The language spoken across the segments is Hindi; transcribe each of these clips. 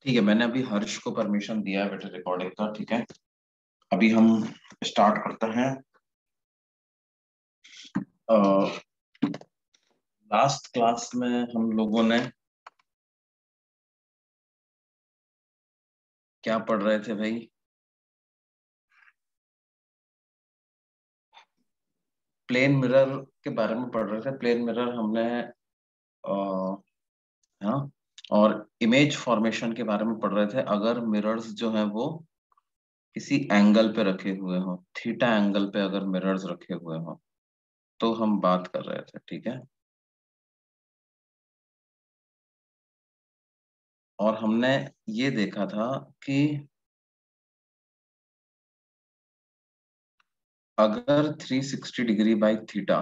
ठीक है, मैंने अभी हर्ष को परमिशन दिया है बेटे रिकॉर्डिंग का। ठीक है, अभी हम स्टार्ट करते हैं। लास्ट क्लास में हम लोगों ने क्या पढ़ रहे थे भाई? प्लेन मिरर के बारे में पढ़ रहे थे। प्लेन मिरर हमने हाँ, और इमेज फॉर्मेशन के बारे में पढ़ रहे थे। अगर मिरर्स जो हैं वो किसी एंगल पे रखे हुए हो, थीटा एंगल पे अगर मिरर्स रखे हुए हो, तो हम बात कर रहे थे। ठीक है, और हमने ये देखा था कि अगर 360 डिग्री बाई थीटा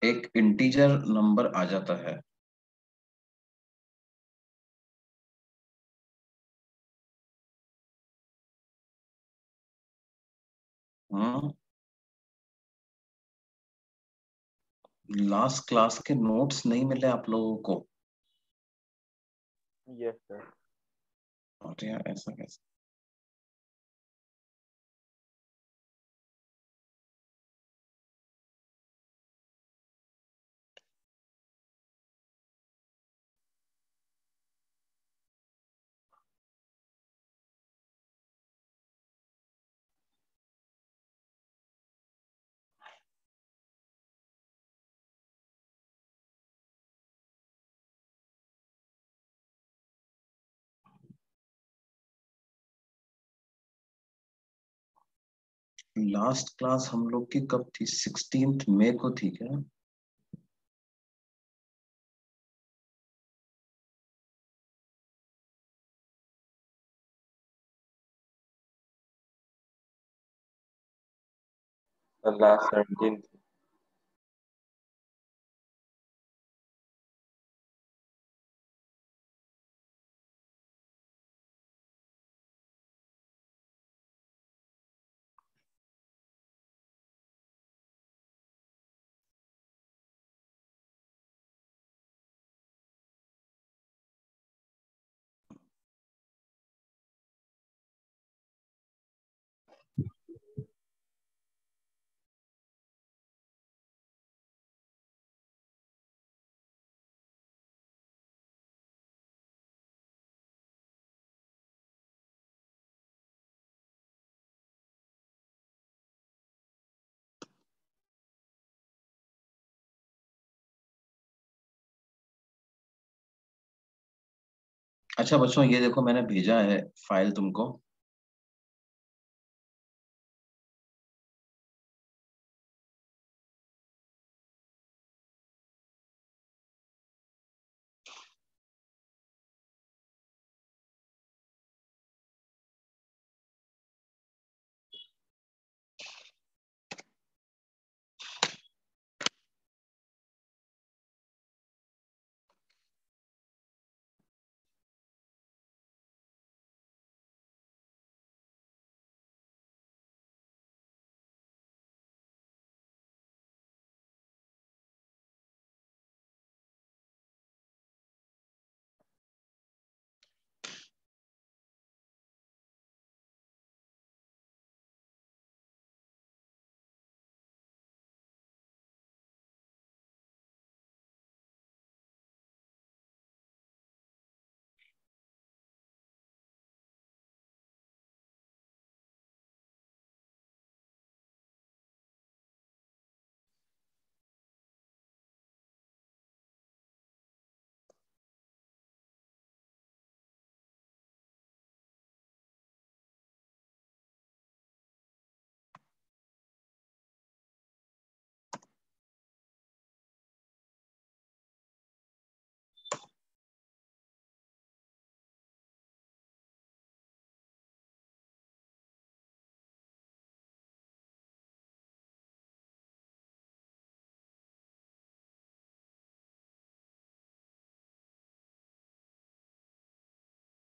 एक इंटीजर नंबर आ जाता है, हाँ, लास्ट क्लास के नोट्स नहीं मिले आप लोगों को? Yes sir. अरे यार, ऐसा कैसे? लास्ट क्लास हम लोग की कब थी? 16 मई को थी क्या? लास्ट 17। अच्छा बच्चों, ये देखो मैंने भेजा है फाइल तुमको।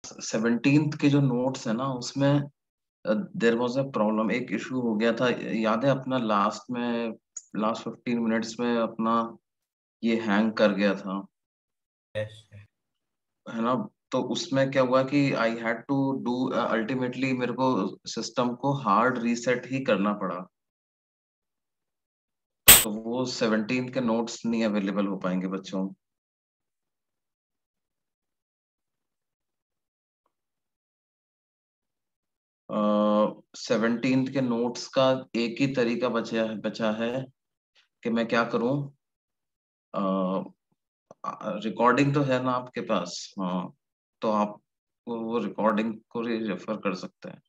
सेवनटीन्थ के जो नोट्स है ना, उसमें देर वॉज अ प्रॉब्लम, एक इशू हो गया था। याद है अपना लास्ट में, लास्ट 15 मिनट्स में अपना ये हैंग कर गया था, यस। है ना? तो उसमें क्या हुआ कि I had to do, ultimately मेरे को सिस्टम को हार्ड रीसेट ही करना पड़ा। तो वो 17 के नोट्स नहीं अवेलेबल हो पाएंगे बच्चों। 17 के नोट्स का एक ही तरीका बचा है कि मैं क्या करूं। रिकॉर्डिंग तो है ना आपके पास? हाँ, तो आप वो रिकॉर्डिंग को रेफर कर सकते हैं।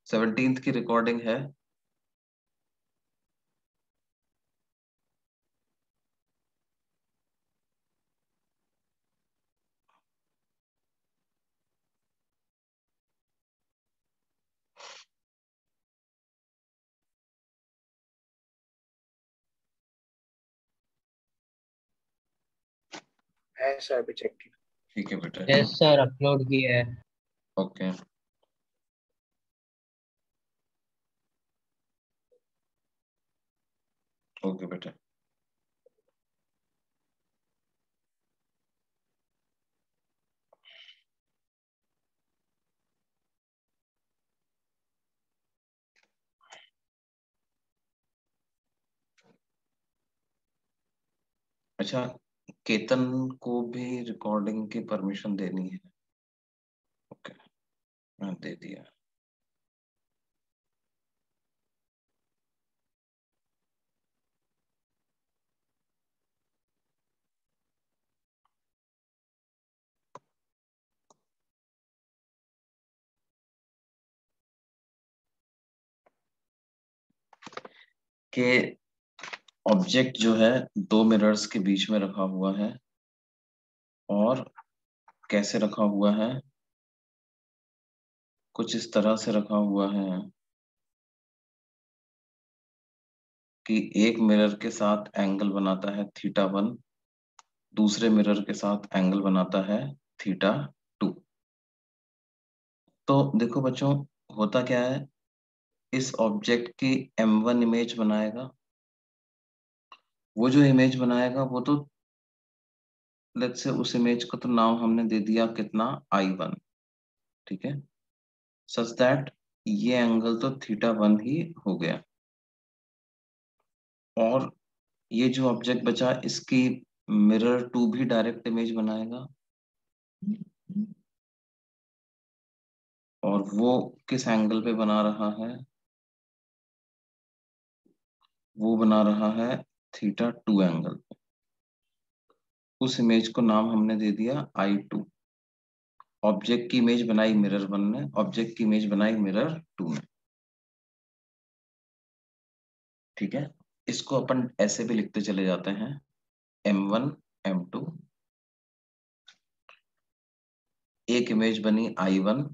17 की रिकॉर्डिंग है सर, अभी चेक किया। ठीक है बेटा। यस सर, अपलोड किया है। ओके, ओके बेटा। अच्छा, केतन को भी रिकॉर्डिंग की परमिशन देनी है। ओके, मैं दे दिया। कि ऑब्जेक्ट जो है दो मिरर्स के बीच में रखा हुआ है, और कैसे रखा हुआ है, कुछ इस तरह से रखा हुआ है कि एक मिरर के साथ एंगल बनाता है थीटा 1, दूसरे मिरर के साथ एंगल बनाता है थीटा 2। तो देखो बच्चों, होता क्या है, इस ऑब्जेक्ट की M1 इमेज बनाएगा। वो जो इमेज बनाएगा वो तो, लेट्स से उस इमेज को तो नाम हमने दे दिया कितना, I1। ठीक है, सच दैट ये एंगल तो थीटा 1 ही हो गया। और ये जो ऑब्जेक्ट बचा, इसकी मिरर 2 भी डायरेक्ट इमेज बनाएगा। और वो किस एंगल पे बना रहा है? वो बना रहा है थीटा 2 एंगल पे। उस इमेज को नाम हमने दे दिया I2। ऑब्जेक्ट की इमेज बनाई मिरर 1 ने, ऑब्जेक्ट की इमेज बनाई मिरर 2 ने। ठीक है, इसको अपन ऐसे भी लिखते चले जाते हैं, M1 M2। एक इमेज बनी I1,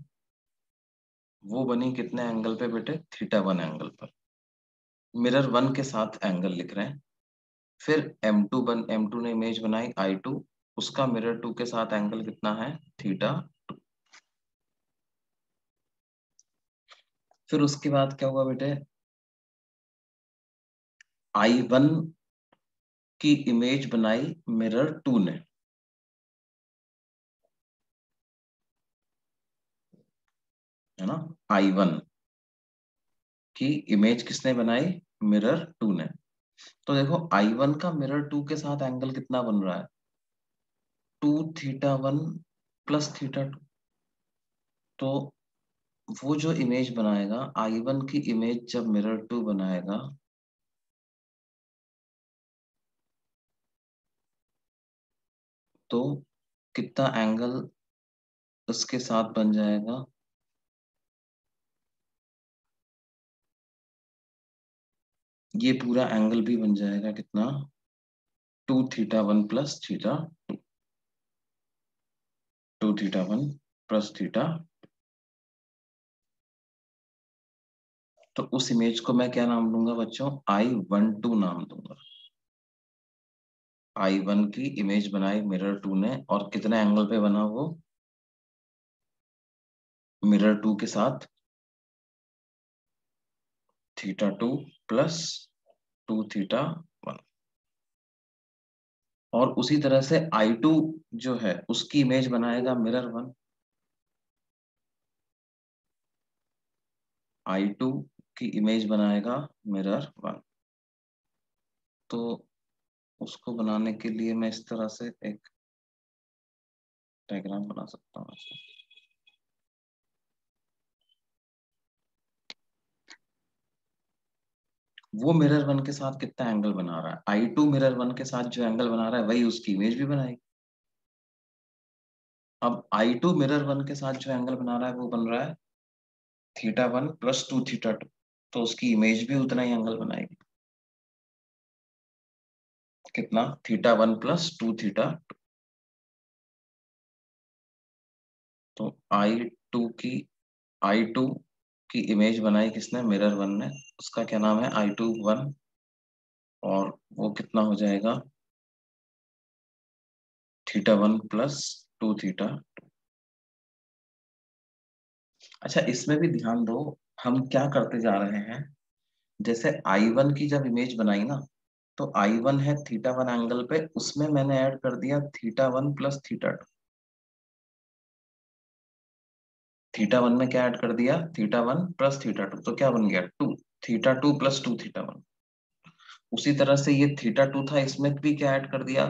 वो बनी कितने एंगल पे बेटे? थीटा 1 एंगल पर। मिरर 1 के साथ एंगल लिख रहे हैं। फिर M2 ने इमेज बनाई I2, उसका मिरर 2 के साथ एंगल कितना है? थीटा 2। फिर उसके बाद क्या हुआ बेटे? I1 की इमेज बनाई मिरर 2 ने, है ना। I1 की इमेज किसने बनाई? मिरर 2 ने। तो देखो I1 का मिरर 2 के साथ एंगल कितना बन रहा है? 2θ1 प्लस थीटा 2। तो वो जो इमेज बनाएगा, I1 की इमेज जब मिरर 2 बनाएगा, तो कितना एंगल उसके साथ बन जाएगा? ये पूरा एंगल भी बन जाएगा कितना? 2θ1 प्लस थीटा 2। 2θ1 plus theta. तो उस इमेज को मैं क्या नाम दूंगा बच्चों? I12 नाम दूंगा। I1 की इमेज बनाई मिरर 2 ने, और कितने एंगल पे बना वो? मिरर 2 के साथ थीटा 2 प्लस 2θ1। और उसी तरह से I2 जो है उसकी इमेज बनाएगा मिरर 1। I2 की इमेज बनाएगा मिरर 1। तो उसको बनाने के लिए मैं इस तरह से एक डायग्राम बना सकता हूँ। वो मिरर 1 के साथ कितना एंगल बना रहा है, I2 मिरर 1 के साथ जो एंगल बना रहा है वही उसकी इमेज भी बनाएगी। अब I2 मिरर 1 के साथ जो एंगल बना रहा है वो बन रहा है θ1 + 2 θ2, तो उसकी इमेज भी उतना ही एंगल बनाएगी। कितना, θ1 + 2 θ2। तो I2 की इमेज बनाई किसने, मिरर 1 ने। उसका क्या नाम है, I2 1। और वो कितना हो जाएगा, θ1 + 2 θ। अच्छा, इसमें भी ध्यान दो, हम क्या करते जा रहे हैं। जैसे I1 की जब इमेज बनाई ना, तो I1 है θ1 एंगल पे, उसमें मैंने ऐड कर दिया θ1 + θ2। θ1 में क्या ऐड कर दिया, θ1 + θ2, तो क्या बन गया 2, θ2 + 2 θ1। उसी तरह से ये θ2 था, इसमें भी क्या ऐड कर दिया,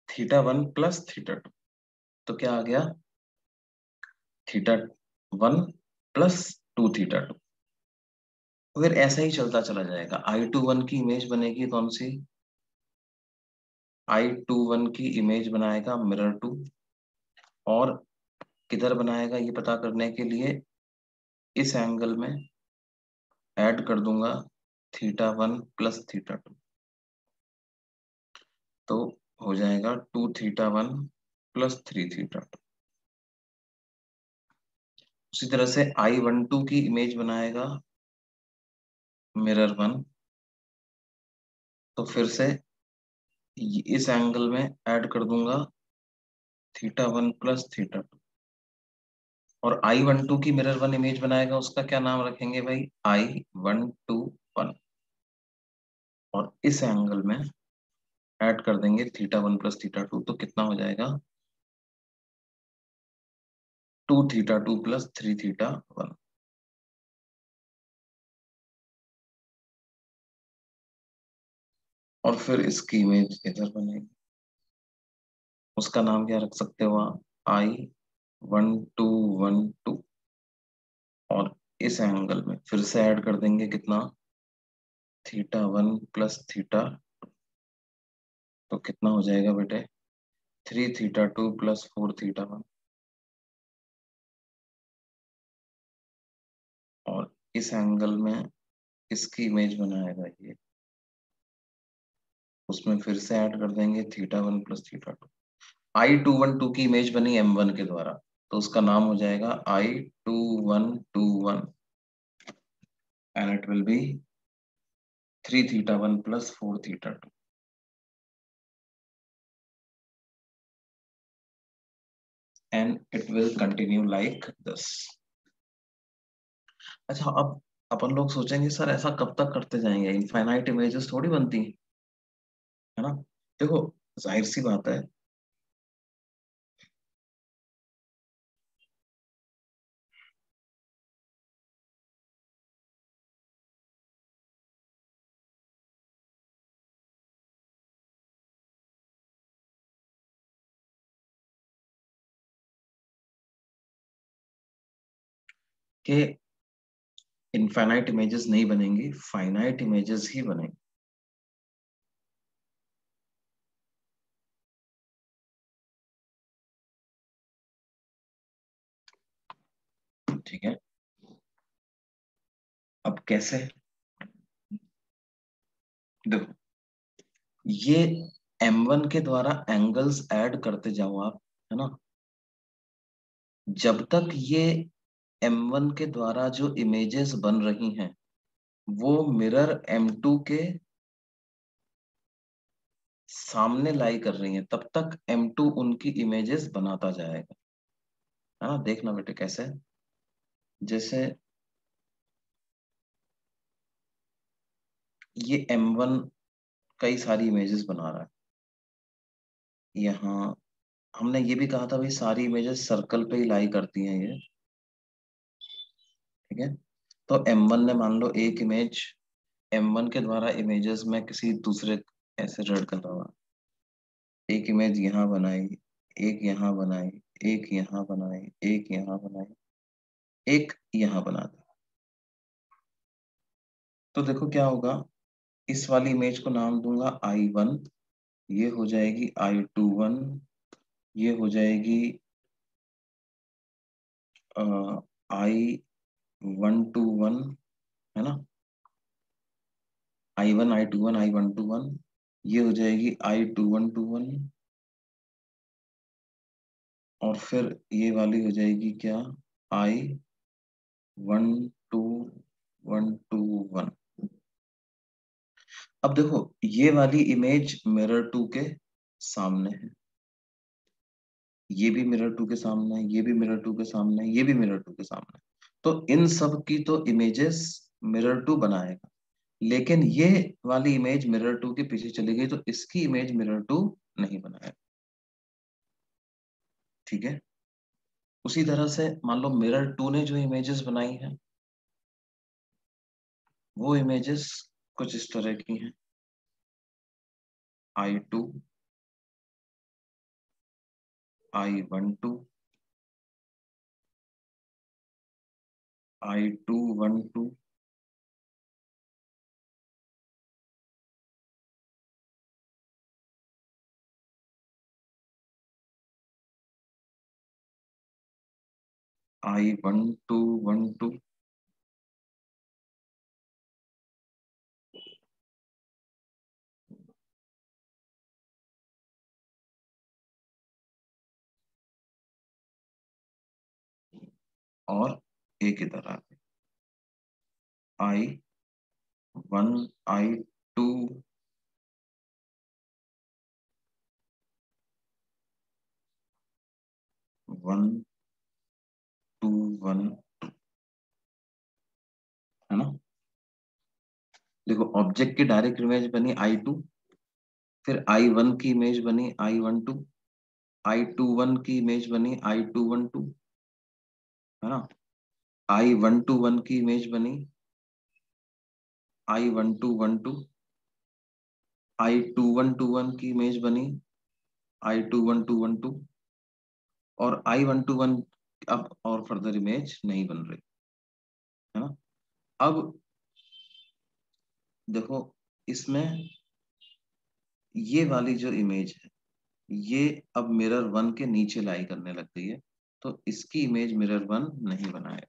θ1 + θ2। तो क्या आ गया, θ1 + 2 θ2। फिर ऐसा ही चलता चला जाएगा। I21 की इमेज बनेगी कौन सी, I21 की इमेज बनाएगा मिरर 2। और किधर बनाएगा ये पता करने के लिए इस एंगल में ऐड कर दूंगा θ1 + θ2। तो हो जाएगा 2θ1 + 3θ2। उसी तरह से I12 की इमेज बनाएगा मिरर 1। तो फिर से इस एंगल में ऐड कर दूंगा θ1 + θ2। और I12 की मिरर 1 इमेज बनाएगा, उसका क्या नाम रखेंगे भाई, I121। और इस एंगल में ऐड कर देंगे θ1 + θ2, तो कितना हो जाएगा 2θ2 + 3θ1। और फिर इसकी इमेज इधर बनेगी, उसका नाम क्या रख सकते हो आप, I1212। और इस एंगल में फिर से ऐड कर देंगे कितना, θ1 + θ। तो कितना हो जाएगा बेटे, 3θ2 + 4θ1। और इस एंगल में इसकी इमेज बनाएगा ये, उसमें फिर से ऐड कर देंगे θ1 + θ2। I212 की इमेज बनी M1 के द्वारा, तो उसका नाम हो जाएगा I2121। And it will be 3θ1 + 4θ2। And it will continue like this. अच्छा, अब अपन लोग सोचेंगे सर ऐसा कब तक करते जाएंगे, इनफाइनाइट इमेजेस थोड़ी बनती है ना। देखो, जाहिर सी बात है कि इनफाइनाइट इमेजेस नहीं बनेंगी, फाइनाइट इमेजेस ही बनेंगी। ठीक है, अब कैसे, देखो, ये M1 के द्वारा एंगल्स ऐड करते जाओ आप, है ना। जब तक ये M1 के द्वारा जो इमेजेस बन रही हैं वो मिरर M2 के सामने लाई कर रही हैं, तब तक M2 उनकी इमेजेस बनाता जाएगा, है ना। देखना बेटे कैसे, जैसे ये M1 कई सारी इमेजेस बना रहा है, यहाँ हमने ये भी कहा था भाई सारी इमेजेस सर्कल पे ही लाई करती हैं ये, ठीक है। तो M1 ने मान लो एक इमेज, M1 के द्वारा इमेजेस में किसी दूसरे, ऐसे रीड कर रहा हूँ, एक इमेज यहाँ बनाई, एक यहाँ बनाई, एक यहाँ बनाई, एक यहाँ बनाई, एक यहाँ बना दी। तो देखो क्या होगा, इस वाली इमेज को नाम दूंगा I1, ये हो जाएगी I21, ये हो जाएगी I121, है ना, I1 I21 I121, ये हो जाएगी I2121, और फिर ये वाली हो जाएगी क्या, I12121। अब देखो ये वाली इमेज मिरर 2 के सामने है, ये भी मिरर 2 के सामने है, ये भी मिरर 2 के सामने है, ये भी मिरर 2 के सामने है। तो इन सब की तो इमेजेस मिरर 2 बनाएगा, लेकिन ये वाली इमेज मिरर 2 के पीछे चली गई तो इसकी इमेज मिरर 2 नहीं बनाएगा, ठीक है। उसी तरह से मान लो मिरर 2 ने जो इमेजेस बनाई है वो इमेजेस कुछ इस तरह की हैं, I2, I12, I212, I1212, और एक इधर आ गई I1, I2, 1, 2, 1, है ना। देखो ऑब्जेक्ट की डायरेक्ट इमेज बनी I2, फिर I1 की इमेज बनी I12, I21 की इमेज बनी I212, है ना, I121 की इमेज बनी I1212, I2121 की इमेज बनी I21212, और I121 अब और फर्दर इमेज नहीं बन रही, है ना। अब देखो इसमें ये वाली जो इमेज है ये अब मिरर 1 के नीचे लाई करने लग गई है, तो इसकी इमेज मिरर 1 नहीं बनाएगा।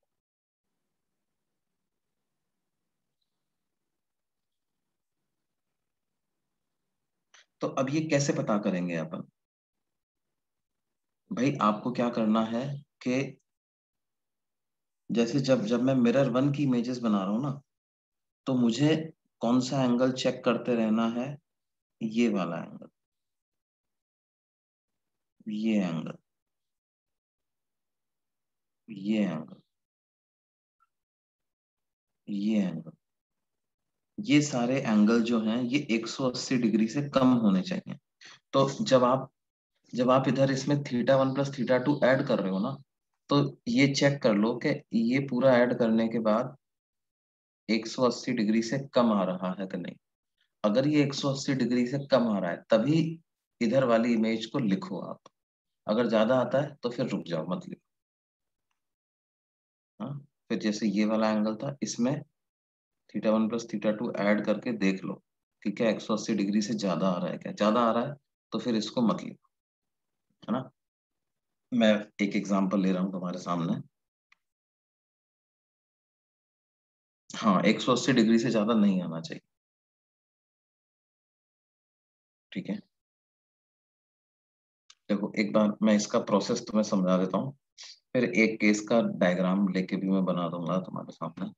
तो अब ये कैसे पता करेंगे अपन, भाई आपको क्या करना है कि जैसे जब जब मैं मिरर 1 की इमेजेस बना रहा हूँ ना, तो मुझे कौन सा एंगल चेक करते रहना है, ये वाला एंगल, ये एंगल, ये एंगल, ये एंगल, ये सारे एंगल जो हैं ये 180 डिग्री से कम होने चाहिए। तो जब आप इधर इसमें θ1 प्लस θ2 ऐड कर रहे हो ना, तो ये चेक कर लो कि ये पूरा ऐड करने के बाद 180 डिग्री से कम आ रहा है कि नहीं। अगर ये 180 डिग्री से कम आ रहा है तभी इधर वाली इमेज को लिखो आप, अगर ज्यादा आता है तो फिर रुक जाओ, मत लिखो। हाँ, फिर जैसे ये वाला एंगल था इसमें θ1 प्लस θ2 ऐड करके देख लो कि क्या 180 डिग्री से ज्यादा आ रहा है, क्या ज्यादा आ रहा है तो फिर इसको मत लिखो, है ना। मैं एक एग्जांपल ले रहा हूँ तुम्हारे सामने। हाँ, 180 डिग्री से ज्यादा नहीं आना चाहिए, ठीक है। देखो एक बार मैं इसका प्रोसेस तुम्हें समझा देता हूँ, फिर एक केस का डायग्राम लेके भी मैं बना दूंगा तुम्हारे सामने।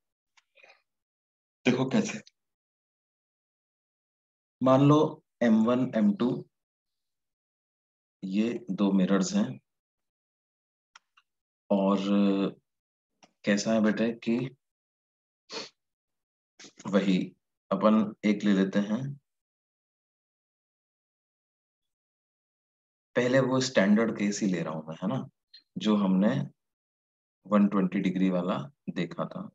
देखो कैसे, मान लो M1 M2 ये दो मिरर्स हैं, और कैसा है बेटे कि वही अपन एक ले लेते हैं पहले वो स्टैंडर्ड केस ही ले रहा हूं मैं, है ना, जो हमने 120 डिग्री वाला देखा था।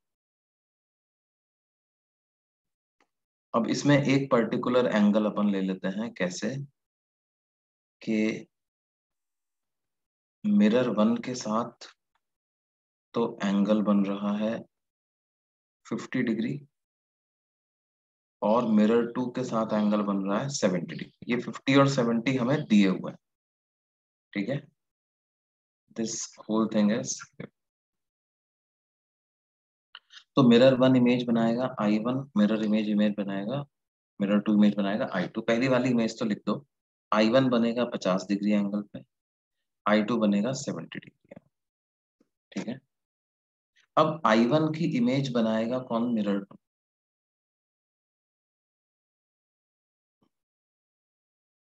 अब इसमें एक पर्टिकुलर एंगल अपन ले लेते हैं, कैसे कि मिरर 1 के साथ तो एंगल बन रहा है 50 डिग्री, और मिरर 2 के साथ एंगल बन रहा है 70 डिग्री। ये 50 और 70 हमें दिए हुए हैं, ठीक है। दिस होल थिंग इज, तो मिरर 1 इमेज बनाएगा I1, मिरर इमेज इमेज बनाएगा, मिरर 2 इमेज बनाएगा I2। पहली वाली इमेज तो लिख दो, I1 बनेगा 50 डिग्री एंगल पे, I2 बनेगा 70 डिग्री, ठीक है। अब I1 की इमेज बनाएगा कौन? मिरर 2,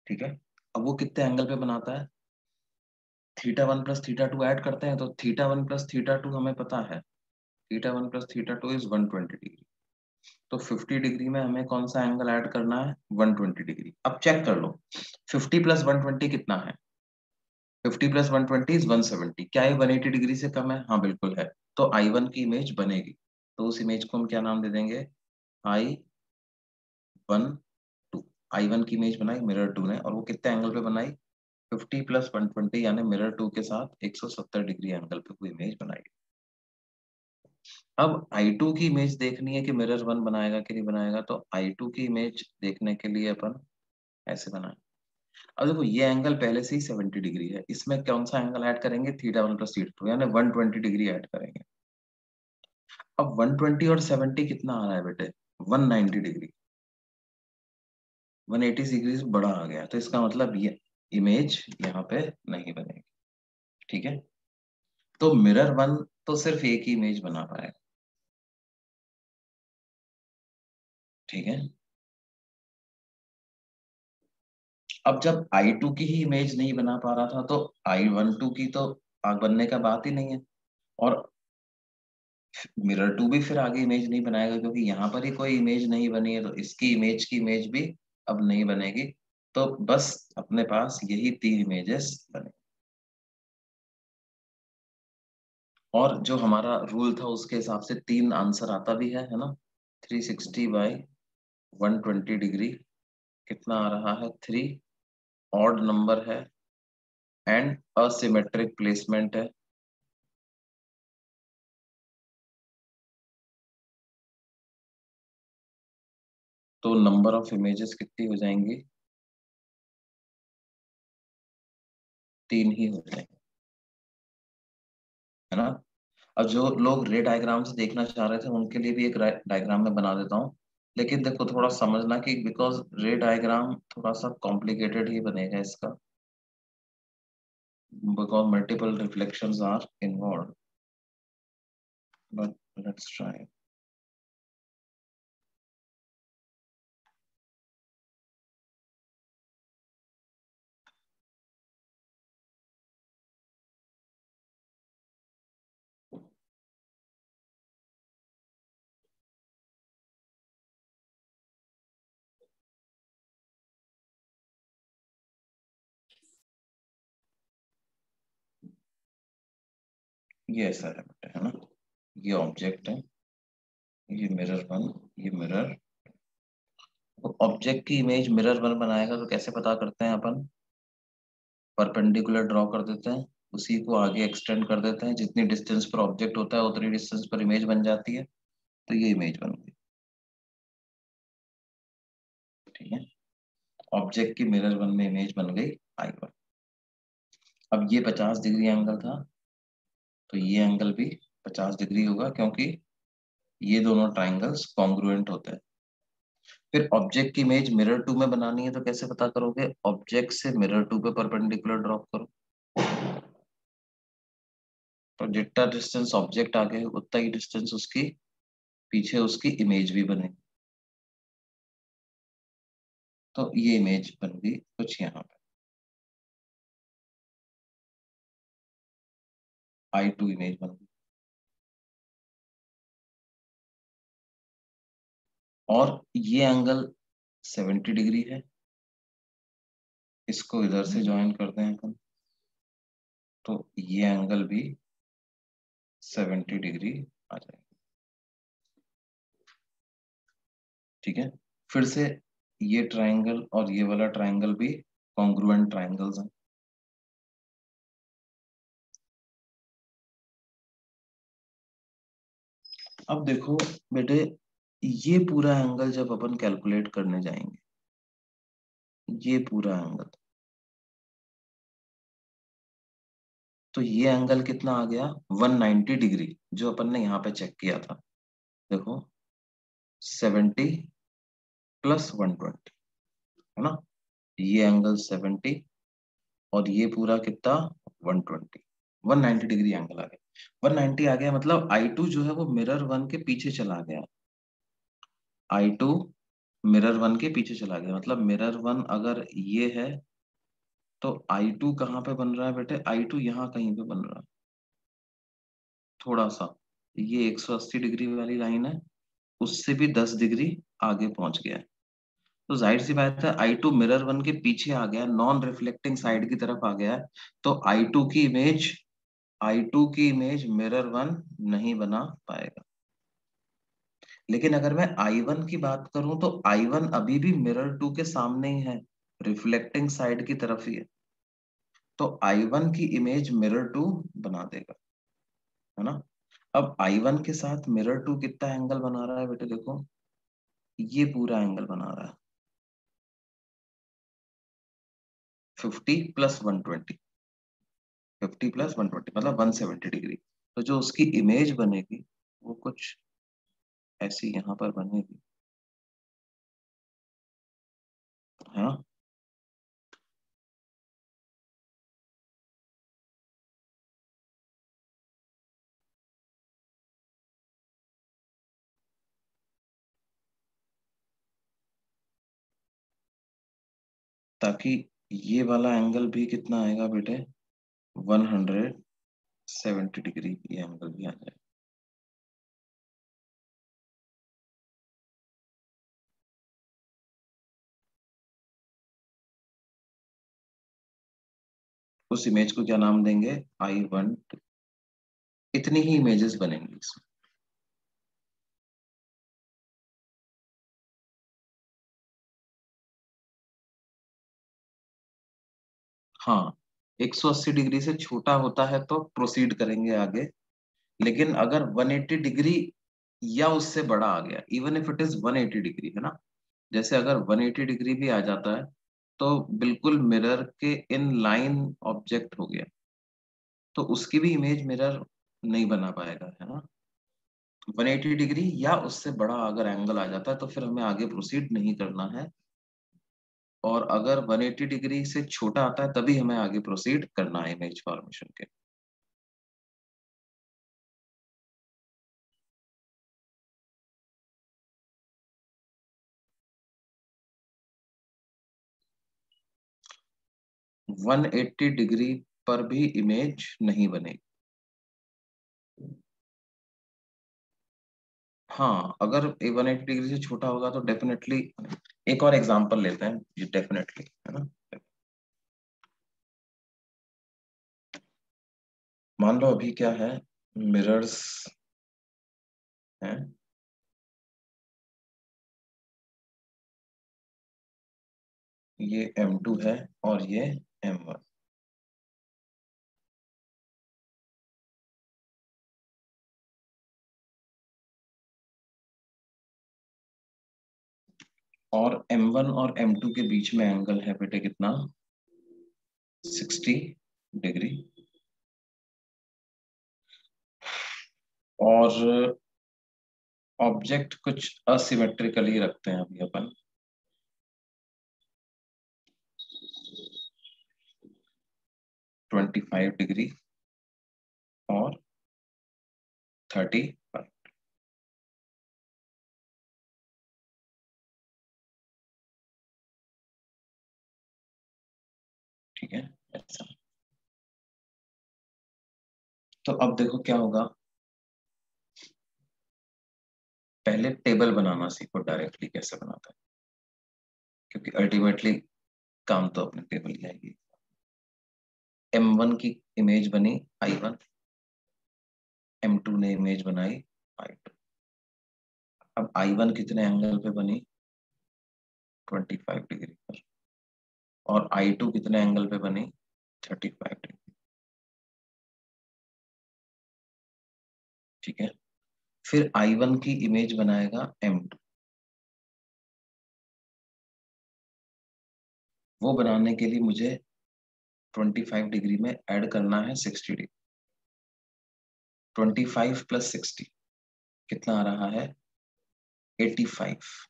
ठीक है। अब वो कितने एंगल पे बनाता है? θ1 प्लस θ2 ऐड करते हैं तो θ1 प्लस θ2 हमें पता है, θ1 प्लस θ2 इज 120 डिग्री। तो 50 डिग्री में हमें कौन सा एंगल ऐड करना है? 120 डिग्री। अब चेक कर लो 50 प्लस 120 कितना है? 50 प्लस 120 इज 170। क्या ये 180 डिग्री से कम है? हाँ बिल्कुल है। तो I1 की इमेज बनेगी, तो उस इमेज को हम क्या नाम दे देंगे? I1 2। I1 की इमेज बनाई मिरर 2 ने, और वो कितने एंगल पे बनाई? 50 प्लस 120 यानी मिरर 2 के साथ 170 डिग्री एंगल पे कोई इमेज बनाई। अब I2 की इमेज देखनी है कि मिरर 1 बनाएगा कि नहीं बनाएगा, तो I2 की इमेज देखने के लिए अपन ऐसे बनाए। अब देखो ये एंगल पहले से ही 70 डिग्री है, इसमें कौन सा एंगल ऐड करेंगे? θ1 प्लस θ2 यानी 120 डिग्री ऐड करेंगे। अब 120 और 70 कितना आ रहा है बेटे? 190 डिग्री। 180 डिग्री से बड़ा आ गया, तो इसका मतलब ये इमेज यहाँ पे नहीं बनेगी, ठीक है। तो मिरर 1 तो सिर्फ एक ही इमेज बना पाएगा, ठीक है। अब जब I2 की ही इमेज नहीं बना पा रहा था, तो I12 की तो आग बनने का बात ही नहीं है, और मिरर 2 भी फिर आगे इमेज नहीं बनाएगा, क्योंकि यहाँ पर ही कोई इमेज नहीं बनी है, तो इसकी इमेज की इमेज भी अब नहीं बनेगी। तो बस अपने पास यही 3 इमेजेस बने, और जो हमारा रूल था उसके हिसाब से 3 आंसर आता भी है ना। 360 बाई 120 डिग्री कितना आ रहा है? 3। ऑड नंबर है एंड असिमेट्रिक प्लेसमेंट है, तो नंबर ऑफ इमेजेस कितनी हो जाएंगी? 3 ही हो जाएंगे, है ना। अब जो लोग रे डायग्राम से देखना चाह रहे थे उनके लिए भी एक डायग्राम में बना देता हूँ, लेकिन देखो थोड़ा समझना कि बिकॉज रे डायग्राम थोड़ा सा कॉम्प्लिकेटेड ही बनेगा इसका, because multiple reflections are involve, but let's try. ये ऐसा है बेटा, है ना, ये ऑब्जेक्ट है, ये मिरर 1, ये मिरर। तो ऑब्जेक्ट की इमेज मिरर 1 बनाएगा तो कैसे पता करते हैं अपन? परपेंडिकुलर ड्रॉ कर देते हैं, उसी को आगे एक्सटेंड कर देते हैं, जितनी डिस्टेंस पर ऑब्जेक्ट होता है उतनी डिस्टेंस पर इमेज बन जाती है, तो ये इमेज बन गई, ठीक है। ऑब्जेक्ट की मिरर 1 में इमेज बन गई I1। अब ये 50 डिग्री एंगल था, तो ये एंगल भी 50 डिग्री होगा, क्योंकि ये दोनों ट्राइंगल्स कॉन्ग्रुएंट होते हैं। फिर ऑब्जेक्ट की इमेज मिरर 2 में बनानी है, तो कैसे पता करोगे? ऑब्जेक्ट से मिरर 2 पे परपेंडिकुलर ड्रॉप करो, तो जितना डिस्टेंस ऑब्जेक्ट आगे है उतना ही डिस्टेंस उसकी पीछे उसकी इमेज भी बनेगी। तो ये इमेज बन गई कुछ यहाँ पे, I2 इमेज बन गई, और ये एंगल 70 डिग्री है, इसको इधर से ज्वाइन कर दें अपन, तो ये एंगल भी 70 डिग्री आ जाएगा। ठीक है, फिर से ये ट्राइंगल और ये वाला ट्राइंगल भी कॉन्ग्रुएंट ट्राइंगल्स हैं। अब देखो बेटे, ये पूरा एंगल जब अपन कैलकुलेट करने जाएंगे, ये पूरा एंगल, तो ये एंगल कितना आ गया 190 डिग्री, जो अपन ने यहाँ पे चेक किया था। देखो 70 प्लस 120, है ना, ये एंगल 70 और ये पूरा कितना 120, 190 डिग्री एंगल आ गया। 190 आ गया मतलब I2 जो है वो मिरर वन के पीछे चला गया। I2 मिरर वन के पीछे चला गया, मतलब मिरर वन अगर ये है तो I2 कहाँ पे बन रहा है बेटे, I2 यहाँ कहीं पे बन रहा है, थोड़ा सा, ये 180 डिग्री वाली लाइन है, उससे भी 10 डिग्री आगे पहुंच गया है। तो जाहिर सी बात है I2 मिरर वन के पीछे आ गया, नॉन रिफ्लेक्टिंग साइड की तरफ आ गया है, तो I2 की इमेज मिरर वन नहीं बना पाएगा। लेकिन अगर मैं I1 की बात करूं तो I1 अभी भी मिरर टू के सामने ही है, रिफ्लेक्टिंग साइड की तरफ ही है, तो I1 की इमेज मिरर टू बना देगा, है ना। अब I1 के साथ मिरर टू कितना एंगल बना रहा है बेटे, देखो ये पूरा एंगल बना रहा है 50 प्लस 120, 50 प्लस 120 मतलब 170 डिग्री। तो जो उसकी इमेज बनेगी वो कुछ ऐसी यहाँ पर बनेगी, है ना। ताकि ये वाला एंगल भी कितना आएगा बेटे, 170 डिग्री ये एंगल भी आ जाएगा। उस इमेज को क्या नाम देंगे, I1। इतनी ही इमेजेस बनेंगी इसमें। हाँ, 180 डिग्री से छोटा होता है तो प्रोसीड करेंगे आगे, लेकिन अगर 180 डिग्री या उससे बड़ा आ गया, even if it is 180 degree, है ना, जैसे अगर 180 डिग्री भी आ जाता है तो बिल्कुल मिरर के इन लाइन ऑब्जेक्ट हो गया, तो उसकी भी इमेज मिरर नहीं बना पाएगा, है ना। 180 डिग्री या उससे बड़ा अगर एंगल आ जाता है तो फिर हमें आगे प्रोसीड नहीं करना है, और अगर 180 डिग्री से छोटा आता है तभी हमें आगे प्रोसीड करना है इमेज फॉर्मेशन के। 180 डिग्री पर भी इमेज नहीं बनेगी। हाँ, अगर 180 डिग्री से छोटा होगा तो डेफिनेटली, एक और एग्जांपल लेते हैं, ये डेफिनेटली, है ना। मान लो अभी क्या है, मिरर्स हैं, ये M2 है और ये M1। और M1 और M2 के बीच में एंगल है बेटे कितना, 60 डिग्री। और ऑब्जेक्ट कुछ असिमेट्रिकली रखते हैं अभी अपन, 25 डिग्री और 35। ठीक है, ऐसा। तो अब देखो क्या होगा, पहले टेबल बनाना सीखो डायरेक्टली कैसे बनाता है, क्योंकि अल्टीमेटली काम तो अपने टेबल की आएगी। M1 की इमेज बनी I1, M2 ने इमेज बनाई I2। अब I1 कितने एंगल पे बनी? 25 डिग्री पर। और I2 कितने एंगल पे बनी? 35 डिग्री। ठीक है, फिर I1 की इमेज बनाएगा M2। वो बनाने के लिए मुझे 25 डिग्री में ऐड करना है 60 डिग्री। 25 प्लस 60 कितना आ रहा है? 85।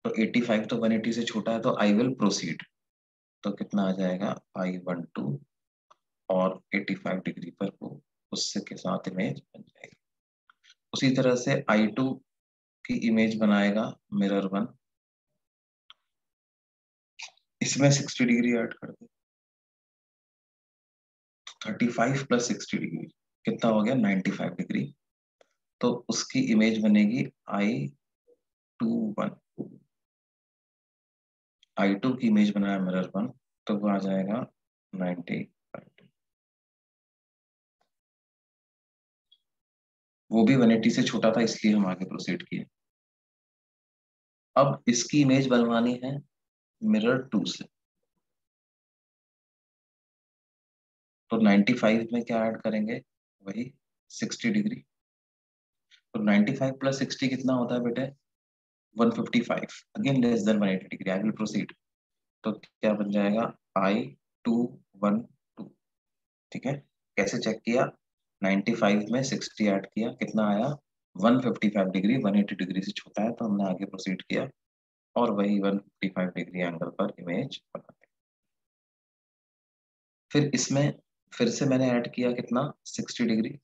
तो 85 तो 180 से छोटा है, तो आई विल प्रोसीड। तो कितना आ जाएगा? I12 और 85 डिग्री पर वो उससे के साथ इमेज बन जाएगी। उसी तरह से I2 की इमेज बनाएगा मिरर 1, इसमें 60 डिग्री ऐड कर दे। 35 प्लस 60 डिग्री कितना हो गया? 95 डिग्री। तो उसकी इमेज बनेगी I21। I2 की इमेज बनाया मिरर 1, तो वो आ जाएगा 95। वो भी 180 से छोटा था, इसलिए हम आगे प्रोसीड किए। अब इसकी इमेज बनवानी है मिरर 2 से। तो 95 में क्या ऐड करेंगे? वही 60 डिग्री। तो 95 प्लस 60 कितना होता है बेटे? 155। Again less than 180 degree. I will proceed. तो क्या बन जाएगा? I212। ठीक है, कैसे चेक किया? 95 में 60 ऐड किया, कितना आया? 155 डिग्री। 180 डिग्री से छोटा है, तो हमने आगे प्रोसीड किया और वही 155 डिग्री एंगल पर इमेज बना दी। फिर इसमें फिर से मैंने ऐड किया कितना? 60 डिग्री।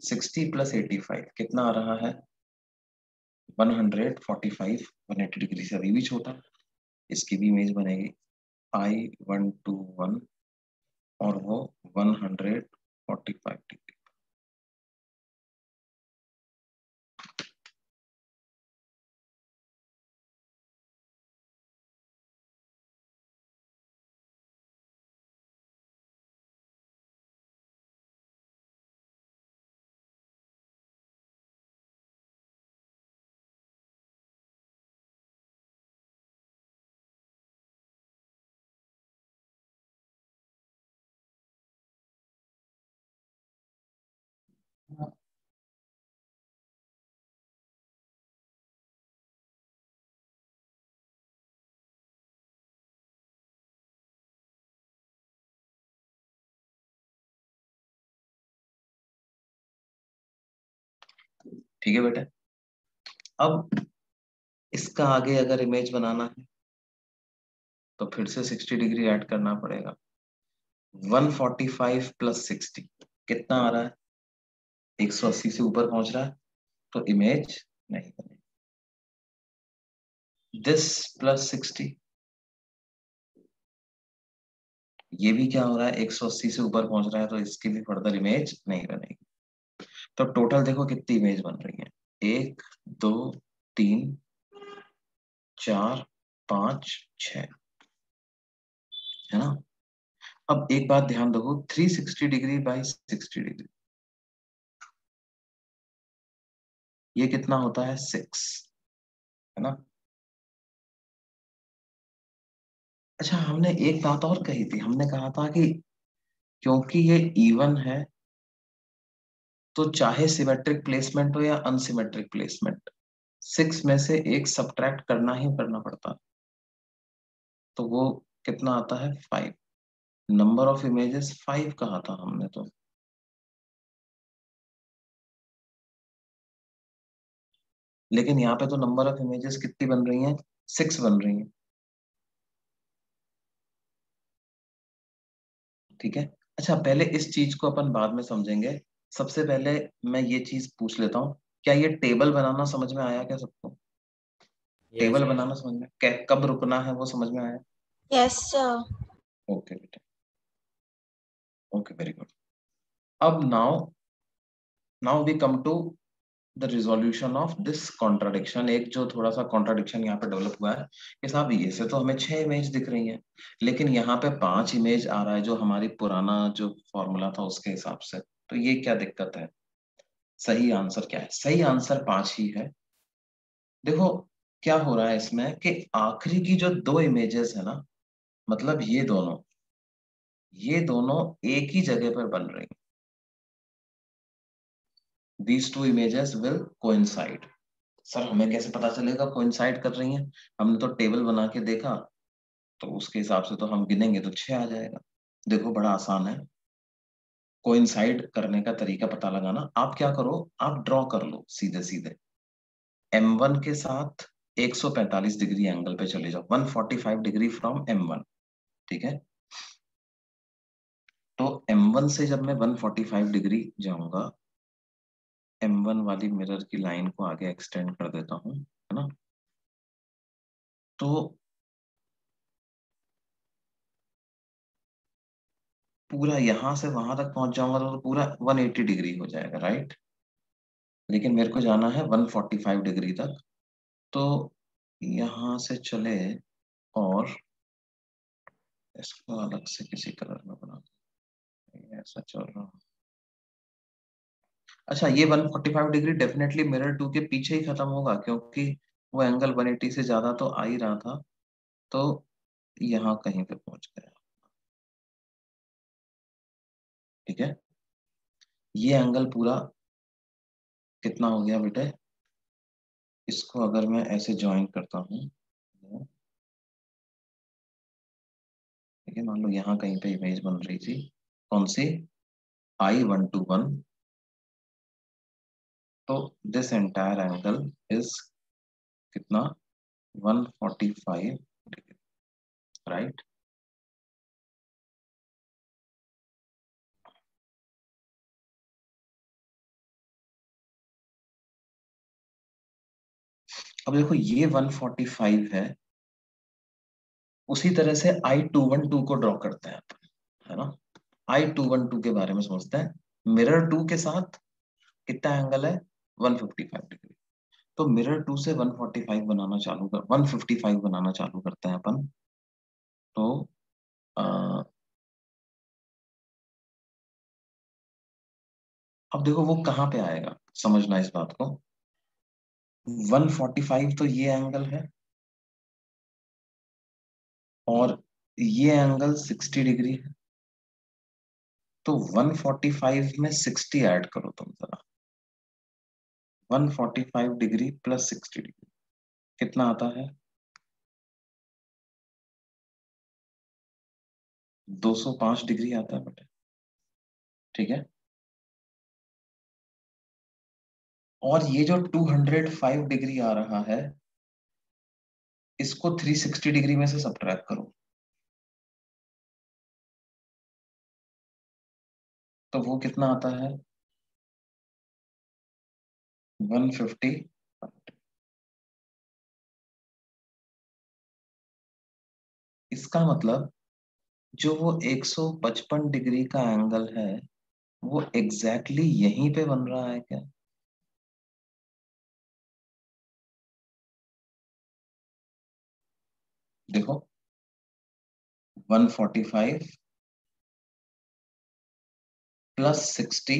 सिक्सटी प्लस 85 कितना आ रहा है? 145। 180 डिग्री से अभी भी छोटा, इसकी भी इमेज बनेगी I121 और वो 145 डिग्री। ठीक है बेटा, अब इसका आगे अगर इमेज बनाना है तो फिर से 60 डिग्री ऐड करना पड़ेगा। 145 प्लस 60 कितना आ रहा है? 180 से ऊपर पहुंच रहा है, तो इमेज नहीं बनेगी। दिस प्लस 60, ये भी क्या हो रहा है? 180 से ऊपर पहुंच रहा है, तो इसकी भी फर्दर इमेज नहीं बनेगी। तो टोटल देखो कितनी इमेज बन रही है? 1 2 3 4 5 6, है ना? अब एक बात ध्यान रखो, 360 डिग्री बाई 60 डिग्री, ये कितना होता है? 6, है ना? अच्छा, हमने एक बात और कही थी, हमने कहा था कि क्योंकि ये इवन है, तो चाहे सिमेट्रिक प्लेसमेंट हो या अनसिमेट्रिक प्लेसमेंट, 6 में से एक सब्ट्रैक्ट करना ही करना पड़ता है। तो वो कितना आता है? 5। नंबर ऑफ इमेजेस 5 कहा था हमने तो। लेकिन यहाँ पे तो नंबर ऑफ इमेजेस कितनी बन रही हैं? 6 बन रही हैं। ठीक है, अच्छा पहले इस चीज को अपन बाद में समझेंगे। सबसे पहले मैं ये चीज पूछ लेता हूँ, क्या ये टेबल बनाना समझ में आया क्या सबको? Yes table sir. बनाना समझ में, कब रुकना है वो समझ में आया? Yes, sir. ओके बेटा, ओके, वेरी गुड। अब now now we come to the resolution of this contradiction. एक जो थोड़ा सा कॉन्ट्राडिक्शन यहाँ पे डेवलप हुआ है कि साहब ये से तो हमें 6 इमेज दिख रही हैं, लेकिन यहाँ पे 5 इमेज आ रहा है जो हमारी पुराना जो फॉर्मूला था उसके हिसाब से, तो ये क्या दिक्कत है? सही आंसर क्या है? सही आंसर 5 ही है। देखो क्या हो रहा है इसमें कि आखिरी की जो 2 इमेजेस है ना, मतलब ये दोनों एक ही जगह पर बन रही हैं। These two images will coincide। Sir हमें कैसे पता चलेगा कोइंसाइड कर रही हैं? हमने तो टेबल बना के देखा, तो उसके हिसाब से तो हम गिनेंगे तो 6 आ जाएगा। देखो बड़ा आसान है कोइंसाइड करने का तरीका पता लगाना। आप क्या करो, आप ड्रॉ कर लो सीधे सीधे M1 के साथ 145 डिग्री एंगल पे चले जाओ, 145 डिग्री फ्रॉम M1। ठीक है, तो M1 से जब मैं 145 डिग्री जाऊंगा, M1 वाली मिरर की लाइन को आगे एक्सटेंड कर देता हूं, है ना। तो पूरा यहां से वहां तक पहुंच जाऊंगा तो पूरा 180 डिग्री हो जाएगा, राइट। लेकिन मेरे को जाना है 145 डिग्री तक, तो यहां से चले और इसको अलग से किसी कलर में बना दें। ऐसा चल रहा। अच्छा, ये 145 डिग्री डेफिनेटली मिरर 2 के पीछे ही खत्म होगा, क्योंकि वो एंगल 180 से ज्यादा तो आ ही रहा था, तो यहाँ कहीं पे पहुंच गया। ठीक है, ये एंगल पूरा कितना हो गया बेटे? इसको अगर मैं ऐसे ज्वाइन करता हूँ, ठीक है, मान लो यहाँ कहीं पे इमेज बन रही थी, कौन सी? I121। तो दिस एंटायर एंगल इज कितना? 145 डिग्री, राइट। अब देखो ये 145 है, उसी तरह से I212 को ड्रॉ करते हैं अपन, है ना। I212 के बारे में समझते हैं। मिरर 2 के साथ कितना एंगल है? 155 डिग्री। तो मिरर 2 से 155 बनाना चालू करते हैं अपन। तो आ, अब देखो वो कहाँ पे आएगा, समझना इस बात को। 145 तो ये एंगल है, और ये एंगल 60 डिग्री है। तो 145 में 60 ऐड करो तुम जरा, 145 डिग्री प्लस 60 डिग्री कितना आता है? 205 डिग्री आता है बेटा। ठीक है, और ये जो 205 डिग्री आ रहा है, इसको 360 डिग्री में से सब्ट्रैक्ट करो, तो वो कितना आता है? 150। इसका मतलब जो वो 155 डिग्री का एंगल है, वो एग्जैक्टली यहीं पे बन रहा है क्या? देखो 145 प्लस 60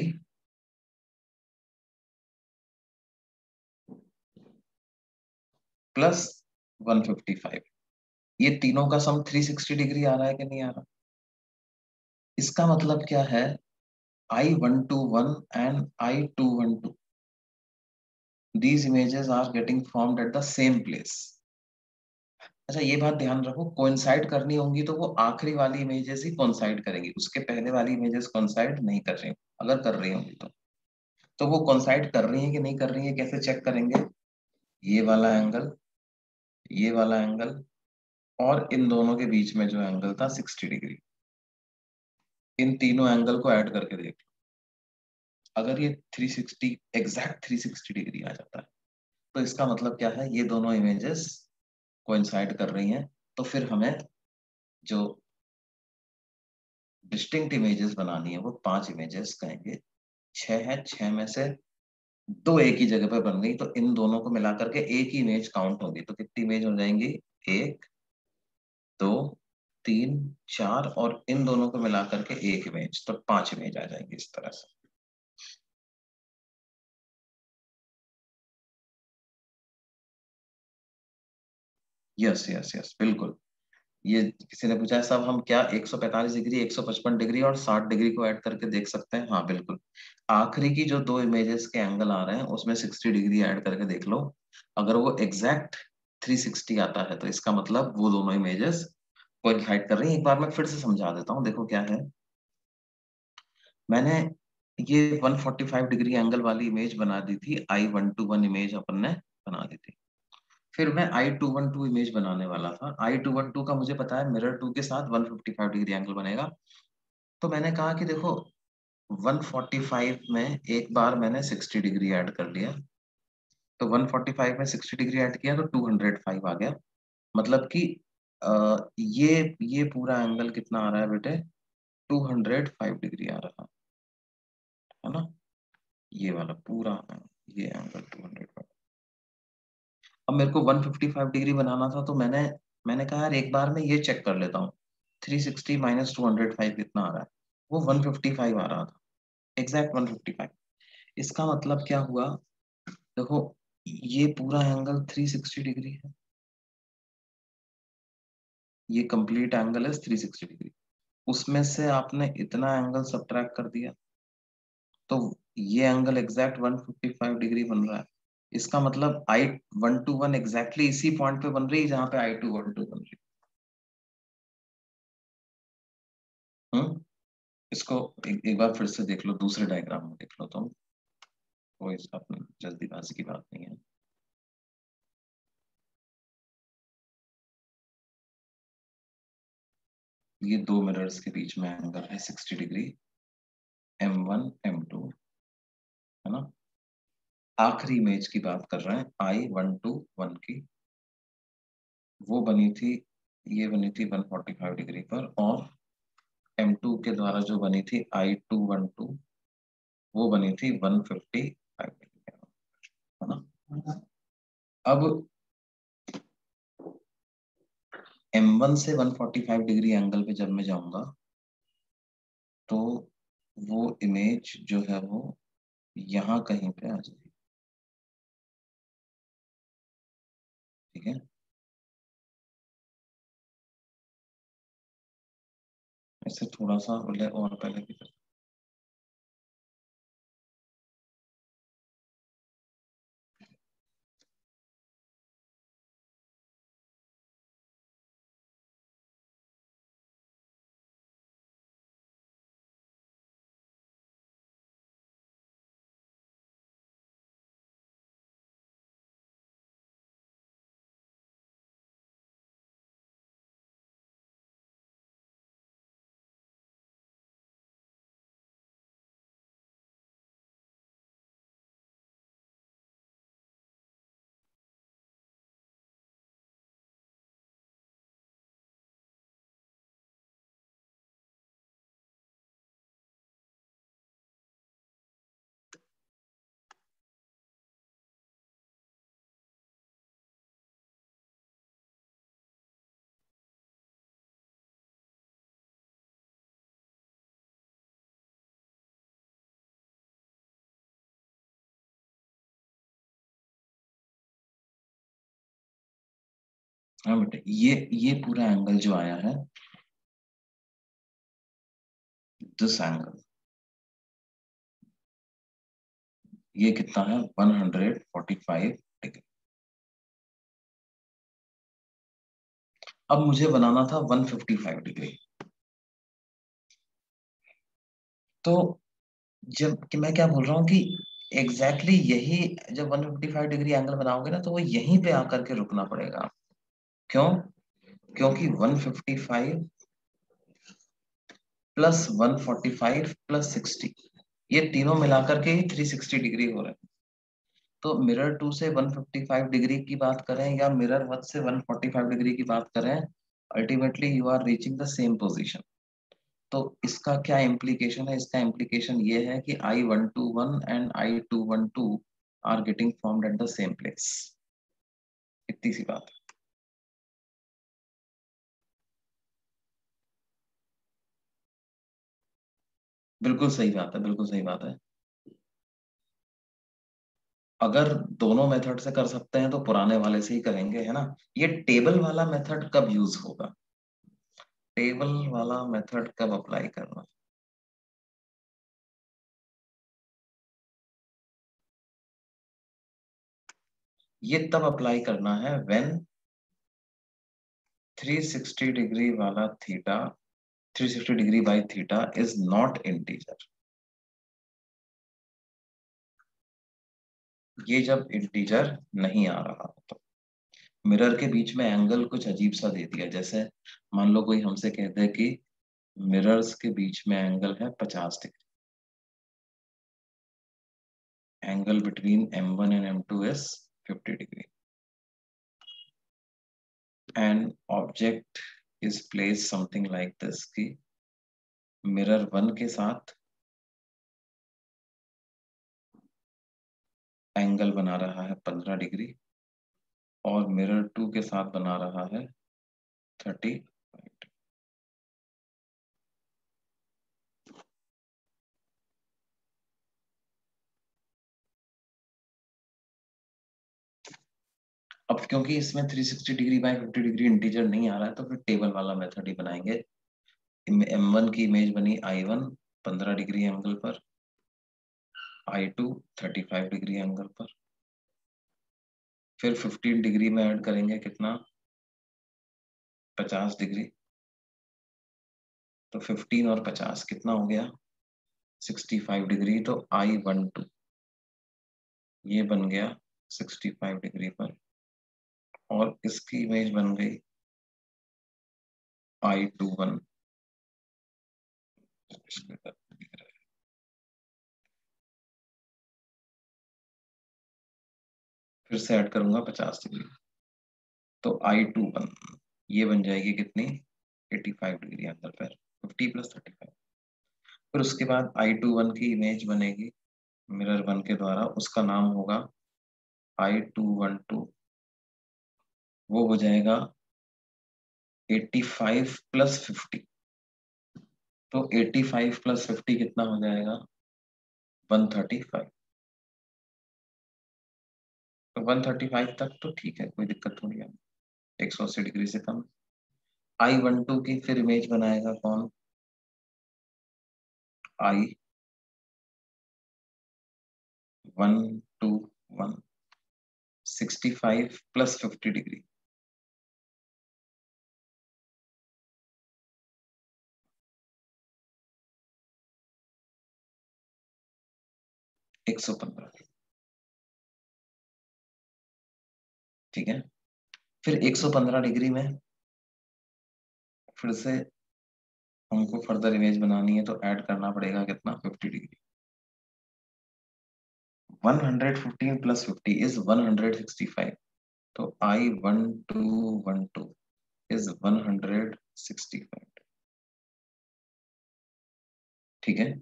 प्लस 155, ये तीनों का सम 360 डिग्री आ रहा है कि नहीं आ रहा? इसका मतलब क्या है? I121 and I212, these images are getting formed at the same place। अच्छा, ये बात ध्यान रखो, कोइंसाइड करनी होंगी तो वो आखिरी वाली इमेजेस ही कोइंसाइड करेंगी, उसके पहले वाली इमेजेस कोइंसाइड नहीं कर रही, अगर कर रही होंगी तो वो कोइंसाइड कर रही है कि नहीं कर रही है, कैसे चेक करेंगे? ये वाला एंगल, ये वाला एंगल, और इन दोनों के बीच में जो एंगल था 60 डिग्री, इन तीनों एंगल को ऐड करके देख लो। अगर ये 360 एग्जैक्ट 360 डिग्री आ जाता है, तो इसका मतलब क्या है? ये दोनों इमेजेस कोइंसाइड कर रही हैं। तो फिर हमें जो डिस्टिंक्ट इमेजेस बनानी है वो 5 इमेजेस कहेंगे। 6 है, 6 में से दो एक ही जगह पर बन गई, तो इन दोनों को मिला करके एक ही इमेज काउंट होगी। तो कितनी इमेज हो जाएंगी? एक, दो, तीन, चार, और इन दोनों को मिला करके एक इमेज, तो 5 इमेज आ जाएंगी इस तरह से। यस यस यस, बिल्कुल। ये किसी ने पूछा है साहब हम क्या 145 डिग्री, 155 डिग्री और 60 डिग्री को ऐड करके देख सकते हैं? हाँ बिल्कुल। आखिरी की जो दो इमेजेस के एंगल आ रहे हैं उसमें 60 डिग्री ऐड करके देख लो। अगर वो एग्जैक्ट 360 आता है तो इसका मतलब वो दोनों इमेजेस कोइंसाइड कर रही हैं। एक बार मैं फिर से समझा देता हूँ, देखो क्या है। मैंने ये 145 डिग्री एंगल वाली इमेज बना दी थी, I121 इमेज अपन ने बना दी थी। फिर मैं I212 इमेज बनाने वाला था। I212 का मुझे पता है मिरर 2 के साथ 155 डिग्री एंगल बनेगा। तो मैंने कहा कि देखो 145 में एक बार मैंने 60 डिग्री ऐड कर लिया, तो 145 में 60 डिग्री ऐड किया तो 205 आ गया। मतलब कि ये पूरा एंगल कितना आ रहा है बेटे? 205 डिग्री आ रहा है ना, ये वाला पूरा ये एंगल 205। अब मेरे को 155 डिग्री बनाना था, तो मैंने कहा यार एक बार मैं ये चेक कर लेता हूँ 360 माइनस 205 कितना आ रहा है। वो 155 आ रहा था, एग्जैक्ट 155। इसका मतलब क्या हुआ? देखो ये पूरा एंगल 360 डिग्री है, ये कंप्लीट एंगल है 360 डिग्री। उसमें से आपने इतना एंगल सब्ट्रैक्ट कर दिया, तो ये एंगल एग्जैक्ट 155 डिग्री बन रहा है। इसका मतलब I121 एग्जैक्टली इसी पॉइंट पे बन रही है जहां पे I212 बन रही है। इसको एक बार फिर से देख लो, दूसरे डायग्राम में देख लो तुम, कोई अपनी जल्दीबाजी की बात नहीं है। ये दो मिरर्स के बीच में एंगल है 60 डिग्री, M1 M2, है ना। आखिरी इमेज की बात कर रहे हैं I121 की, वो बनी थी, ये बनी थी 145 डिग्री पर, और M2 के द्वारा जो बनी थी I212 वो बनी थी 155 डिग्री, है ना। अब M1 से 145 डिग्री एंगल पे जब मैं जाऊंगा तो वो इमेज जो है वो यहाँ कहीं पे आ जाएगी, ठीक है। इससे थोड़ा सा और पहले की तरफ। हाँ बेटे, ये पूरा एंगल जो आया है, दिस एंगल, ये कितना है? 145 डिग्री। अब मुझे बनाना था 155 डिग्री। तो जब कि मैं क्या बोल रहा हूँ कि एग्जैक्टली यही, जब 155 डिग्री एंगल बनाओगे ना तो वो यहीं पे आकर के रुकना पड़ेगा। क्यों? क्योंकि 155 प्लस 145 प्लस 60, ये तीनों मिलाकर के ही 360 डिग्री हो रहा है। तो मिरर 2 से 155 डिग्री की बात करें या मिरर 1 से 145 डिग्री की बात करें, ultimately you are reaching the same position. तो इसका क्या इम्प्लीकेशन है? इसका इम्प्लीकेशन ये है कि I121 and I212 are getting formed at the same place. इतनी सी बात है। बिल्कुल सही बात है, बिल्कुल सही बात है। अगर दोनों मेथड से कर सकते हैं तो पुराने वाले से ही करेंगे, है ना। ये टेबल वाला मेथड कब यूज होगा, टेबल वाला मेथड कब अप्लाई करना। ये तब अप्लाई करना है व्हेन 360 डिग्री वाला theta, 360 degree by theta is not integer. ये जब इंटीजर नहीं आ रहा तो मिरर के बीच में एंगल कुछ अजीब सा दे दिया, जैसे मान लो कोई हमसे कहते हैं कि मिरर्स के बीच में एंगल है 50 degree, angle between M1 and M2 is 50 degree, and object is place something like this कि मिरर 1 के साथ एंगल बना रहा है 15 डिग्री और मिरर 2 के साथ बना रहा है 30। अब क्योंकि इसमें 360 डिग्री बाई 50 डिग्री इंटीजर नहीं आ रहा है तो फिर टेबल वाला मेथड ही बनाएंगे। M1 की इमेज बनी I1 15 डिग्री एंगल पर, I2 35 डिग्री एंगल पर, फिर 15 डिग्री में ऐड करेंगे कितना, 50 डिग्री, तो 15 और 50 कितना हो गया, 65 डिग्री। तो I12 ये बन गया 65 डिग्री पर, और इसकी इमेज बन गई I21। फिर से ऐड करूंगा 50 डिग्री, तो I21 ये बन जाएगी कितनी, 85 डिग्री एंगल पर, 50 + 35। फिर उसके बाद I21 की इमेज बनेगी मिरर 1 के द्वारा, उसका नाम होगा I212, वो हो जाएगा 85 + 50। तो 85 + 50 कितना हो जाएगा, 135। तो 135 तक तो ठीक है, कोई दिक्कत थोड़ी है, 180 डिग्री से कम। I12 की फिर इमेज बनाएगा कौन, I121, 65 + 50 डिग्री, 115। ठीक है, फिर 115 डिग्री में फिर से हमको फर्दर इमेज बनानी है तो ऐड करना पड़ेगा कितना, 50 डिग्री। 115 + 50 इज 165। तो I1212 इज 165। ठीक है,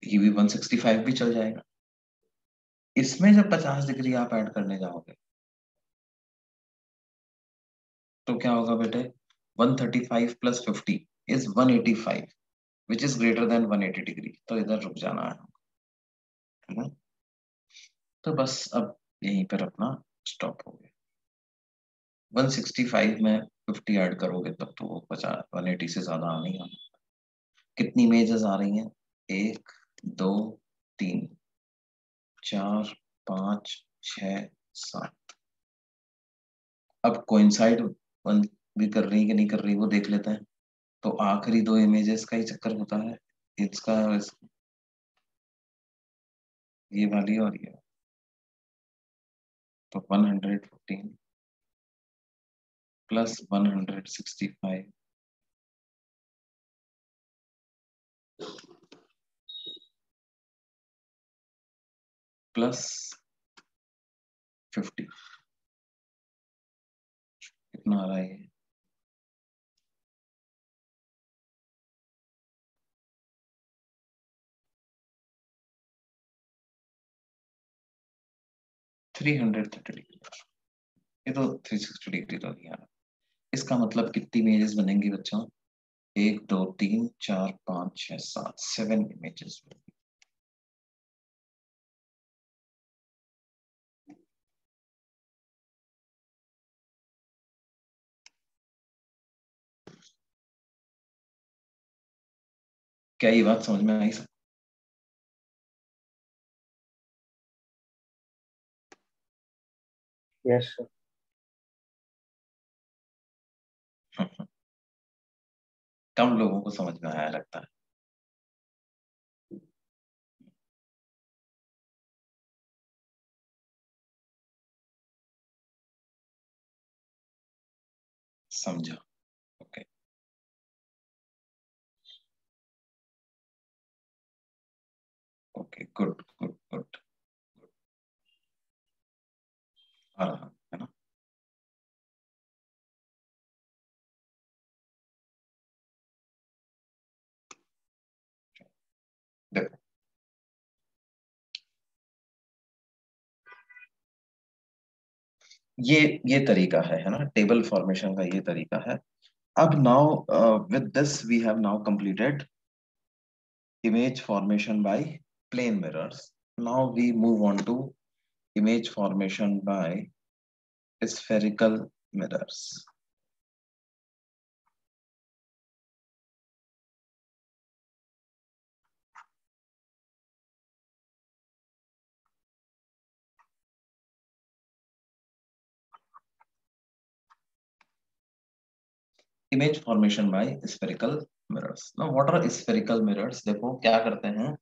ये भी 165 भी चल जाएगा। इसमें जब 50 डिग्री आप ऐड करने जाओगे तो क्या होगा बेटे, 135 + 50 is 185 which is greater than 180 degree. तो इधर रुक जाना है, ठीक है। तो बस अब यहीं पर अपना स्टॉप हो गया। 165 में 50 ऐड करोगे तब तो वो 50 180 से ज्यादा आ नहीं आना। कितनी इमेजेस आ रही हैं, 1 2 3 4 5 6 7। अब कोइंसाइड वन भी कर रही है कि नहीं कर रही वो देख लेते हैं। तो आखिरी दो इमेजेस का ही चक्कर होता है, इसका और ये वाली और ये। तो 115 + 165 + 50 कितना आ रहा है, 330 डिग्री, ये तो 360 डिग्री तो नहीं आ रहा। इसका मतलब कितनी इमेजेस बनेंगी बच्चों? 1 2 3 4 5 6 7, 7 इमेजेस। क्या ये बात समझ में आई सब? Yes sir. कम लोगों को समझ में आया लगता है। समझा? Okay, okay, good good good. आ रहा है ना? देखो, ये तरीका है ना, टेबल फॉर्मेशन का ये तरीका है। अब now with this we have now completed image formation by plane mirrors. Now we move on to image formation by spherical mirrors. Image formation by spherical mirrors. Now what are spherical mirrors? देखो क्या करते हैं,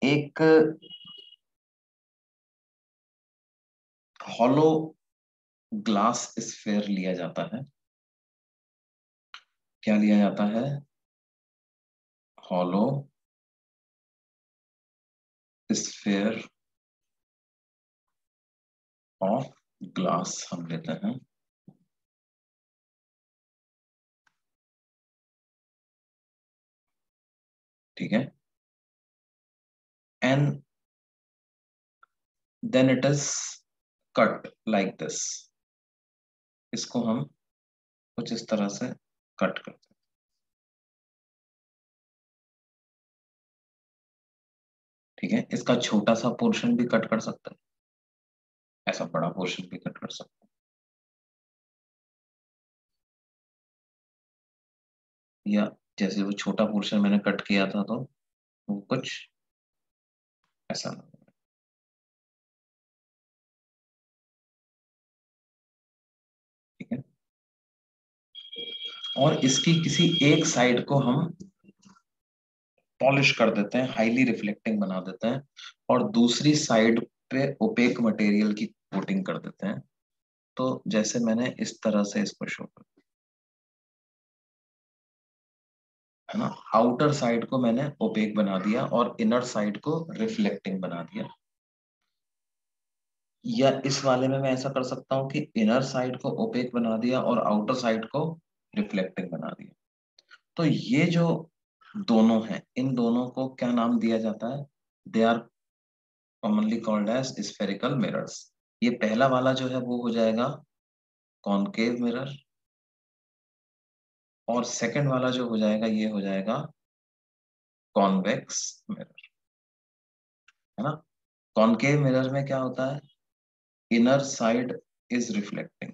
एक हॉलो ग्लास स्फेयर लिया जाता है। क्या लिया जाता है? हॉलो स्फेयर ऑफ ग्लास हम लेते हैं, ठीक है। And then it is cut like this. इसको हम कुछ इस तरह से कट करते हैं, ठीक है। इसका छोटा सा पोर्शन भी कट कर सकते हैं, ऐसा बड़ा पोर्शन भी कट कर सकते हैं, या जैसे वो छोटा पोर्शन मैंने कट किया था तो वो कुछ ऐसा, ठीक है। और इसकी किसी एक साइड को हम पॉलिश कर देते हैं, हाईली रिफ्लेक्टिंग बना देते हैं, और दूसरी साइड पे ओपेक मटेरियल की कोटिंग कर देते हैं। तो जैसे मैंने इस तरह से इसको शो कर, है ना, आउटर साइड को मैंने ओपेक बना दिया और इनर साइड को रिफ्लेक्टिंग बना दिया। या इस वाले में मैं ऐसा कर सकता हूँ कि इनर साइड को ओपेक बना दिया और आउटर साइड को रिफ्लेक्टिंग बना दिया। तो ये जो दोनों हैं, इन दोनों को क्या नाम दिया जाता है? They are commonly called as spherical mirrors. ये पहला वाला जो है वो हो जाएगा कॉनकेव मिरर, और सेकंड वाला जो हो जाएगा ये हो जाएगा कॉन्वेक्स मिरर, है ना। कॉनकेव मिरर में क्या होता है? इनर साइड इज रिफ्लेक्टिंग,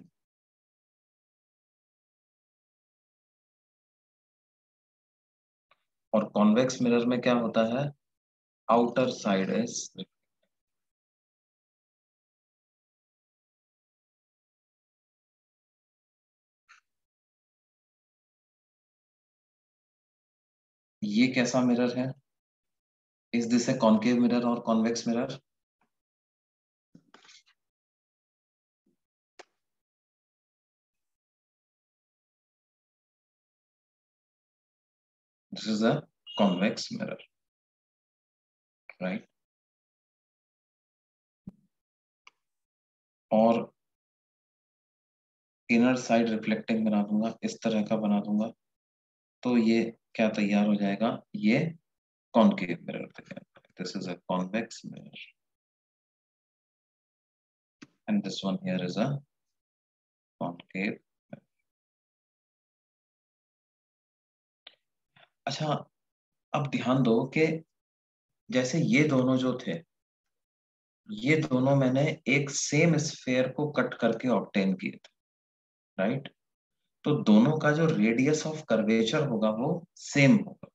और कॉन्वेक्स मिरर में क्या होता है? Outer side is. ये कैसा मिरर है? Is this a concave mirror और convex mirror? This is a convex mirror, right. और इनर साइड रिफ्लेक्टिंग बना दूंगा, इस तरह का बना दूंगा, तो ये क्या तैयार हो जाएगा? ये कॉनकेव मिरर तैयार। This is a convex mirror. and this one here is a concave. अच्छा, अब ध्यान दो कि जैसे ये दोनों जो थे, ये दोनों मैंने एक सेम स्फेयर को कट करके ऑब्टेन किए थे, राइट? तो दोनों का जो रेडियस ऑफ कर्वेचर होगा वो सेम होगा,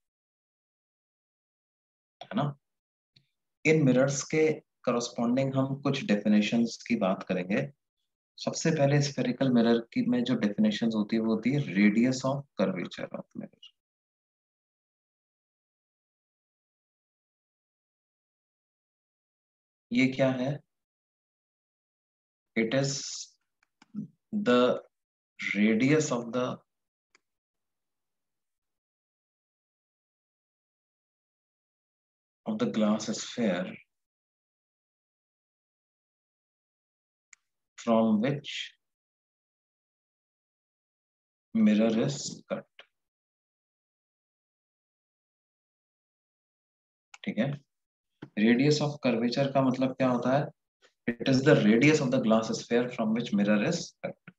है ना? इन मिरर्स के करस्पॉन्डिंग हम कुछ डेफिनेशंस की बात करेंगे। सबसे पहले स्फेरिकल मिरर की में जो डेफिनेशंस होती है वो होती है radius of curvature of mirror. ये क्या है? It is the radius of the glass sphere from which mirror is cut. ठीक है, रेडियस ऑफ कर्वेचर का मतलब क्या होता है? It is the radius of the glass sphere from which mirror is cut.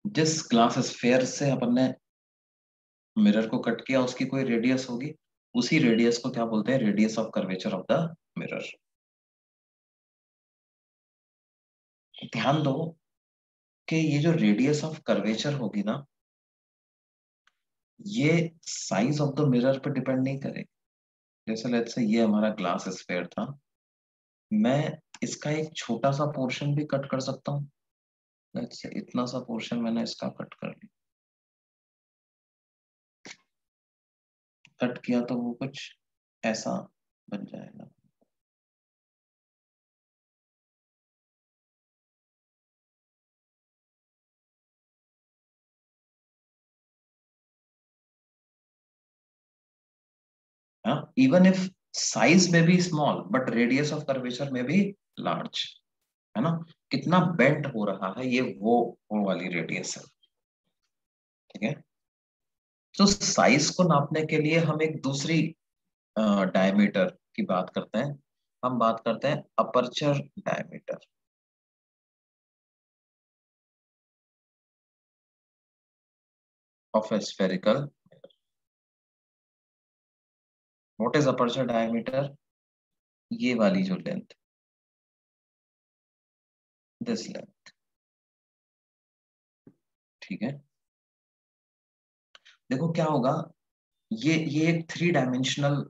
जिस ग्लास स्फेयर से अपन ने मिरर को कट किया उसकी कोई रेडियस होगी, उसी रेडियस को क्या बोलते हैं? Radius of curvature of the mirror. ध्यान दो कि ये जो रेडियस ऑफ कर्वेचर होगी ना, ये साइज ऑफ द मिरर पर डिपेंड नहीं करेगी। जैसे लेट्स से ये हमारा ग्लास स्फेयर था, मैं इसका एक छोटा सा पोर्शन भी कट कर सकता हूँ। लेट्स से इतना सा पोर्शन मैंने इसका कट कर लिया, कट किया तो वो कुछ ऐसा बन जाएगा। हाँ, इवन इफ साइज में भी small but radius of curvature में भी लार्ज, है ना? कितना बेंट हो रहा है ये, वो वाली रेडियस है। ठीक है, तो साइज को नापने के लिए हम एक दूसरी डायमीटर की बात करते हैं। हम बात करते हैं aperture diameter of A spherical. What is aperture diameter? ये वाली जो लेंथ, दिस लेंथ। ठीक है, देखो क्या होगा, ये एक थ्री डायमेंशनल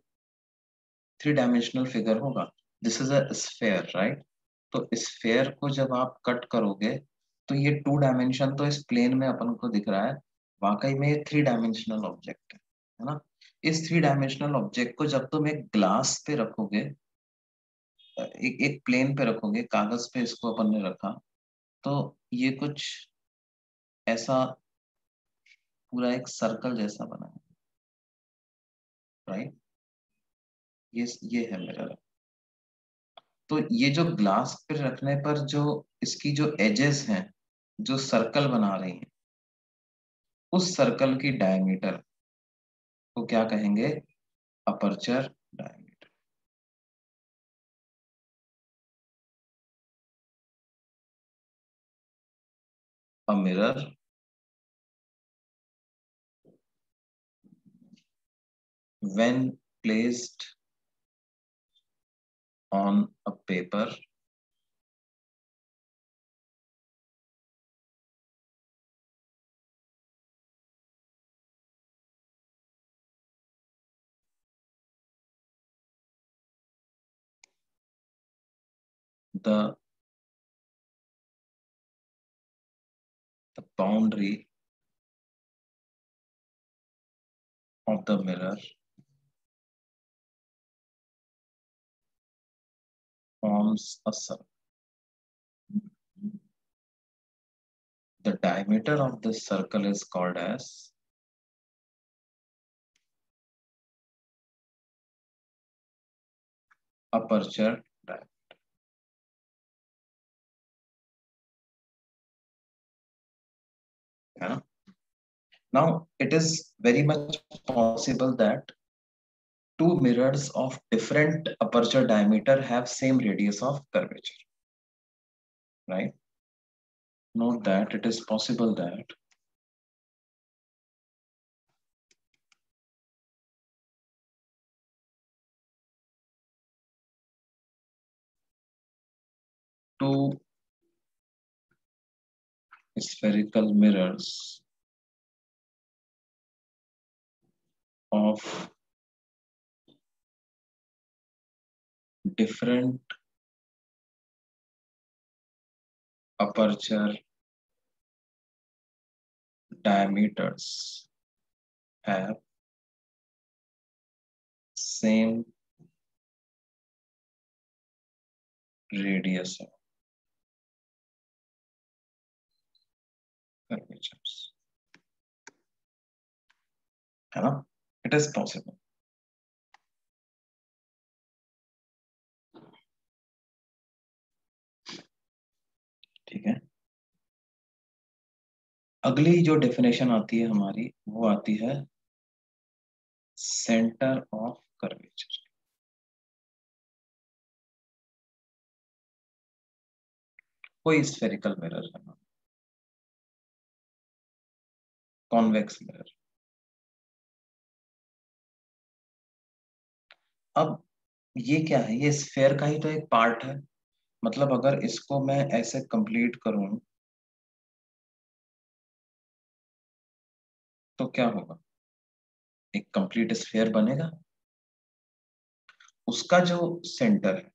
फिगर होगा। This is a sphere, right? तो स्फेयर को जब आप कट करोगे तो ये 2 डायमेंशन तो इस प्लेन में अपन को दिख रहा है, वाकई में ये 3 डायमेंशनल ऑब्जेक्ट है ना? इस 3 डायमेंशनल ऑब्जेक्ट को जब तुम एक ग्लास पे रखोगे, एक एक प्लेन पे रखोगे, कागज पे इसको अपन ने रखा, तो ये कुछ ऐसा पूरा एक सर्कल जैसा बना है, राइट? ये है मिरर। तो ये जो ग्लास पे रखने पर जो इसकी जो एजेस हैं, जो सर्कल बना रही हैं, उस सर्कल की डायमीटर को क्या कहेंगे? Aperture diameter. A mirror when placed on a paper the boundary of the mirror forms a circle. The diameter of this circle is called as aperture diameter. Yeah? Now, it is very much possible that two mirrors of different aperture diameter have same radius of curvature, right? Note that it is possible that two spherical mirrors of different aperture diameters have same radius of curvatures, है ना? It is possible. ठीक है, अगली जो डेफिनेशन आती है हमारी वो आती है सेंटर ऑफ कर्वेचर। कोई स्फेरिकल मिरर है ना, कॉन्वेक्स मिरर। अब ये क्या है, ये स्फेयर का ही तो एक पार्ट है, मतलब अगर इसको मैं ऐसे कंप्लीट करूं तो क्या होगा, एक कंप्लीट स्फेयर बनेगा। उसका जो सेंटर है,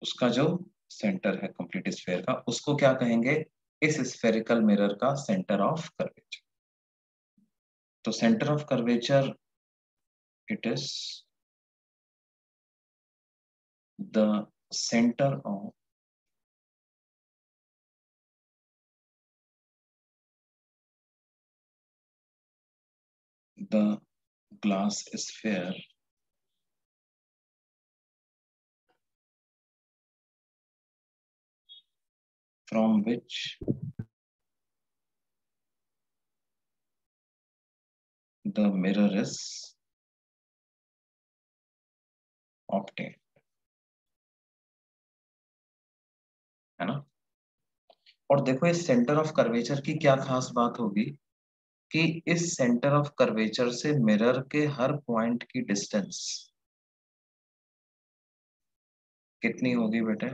उसका जो सेंटर है कंप्लीट स्फेयर का, उसको क्या कहेंगे, इस स्फेरिकल मिरर का सेंटर ऑफ कर्वेचर। तो centre of curvature it is the centre of the glass sphere from which the mirror is obtained, है ना? और देखो इस सेंटर ऑफ कर्वेचर की क्या खास बात होगी कि इस सेंटर ऑफ कर्वेचर से मिरर के हर पॉइंट की डिस्टेंस कितनी होगी बेटे,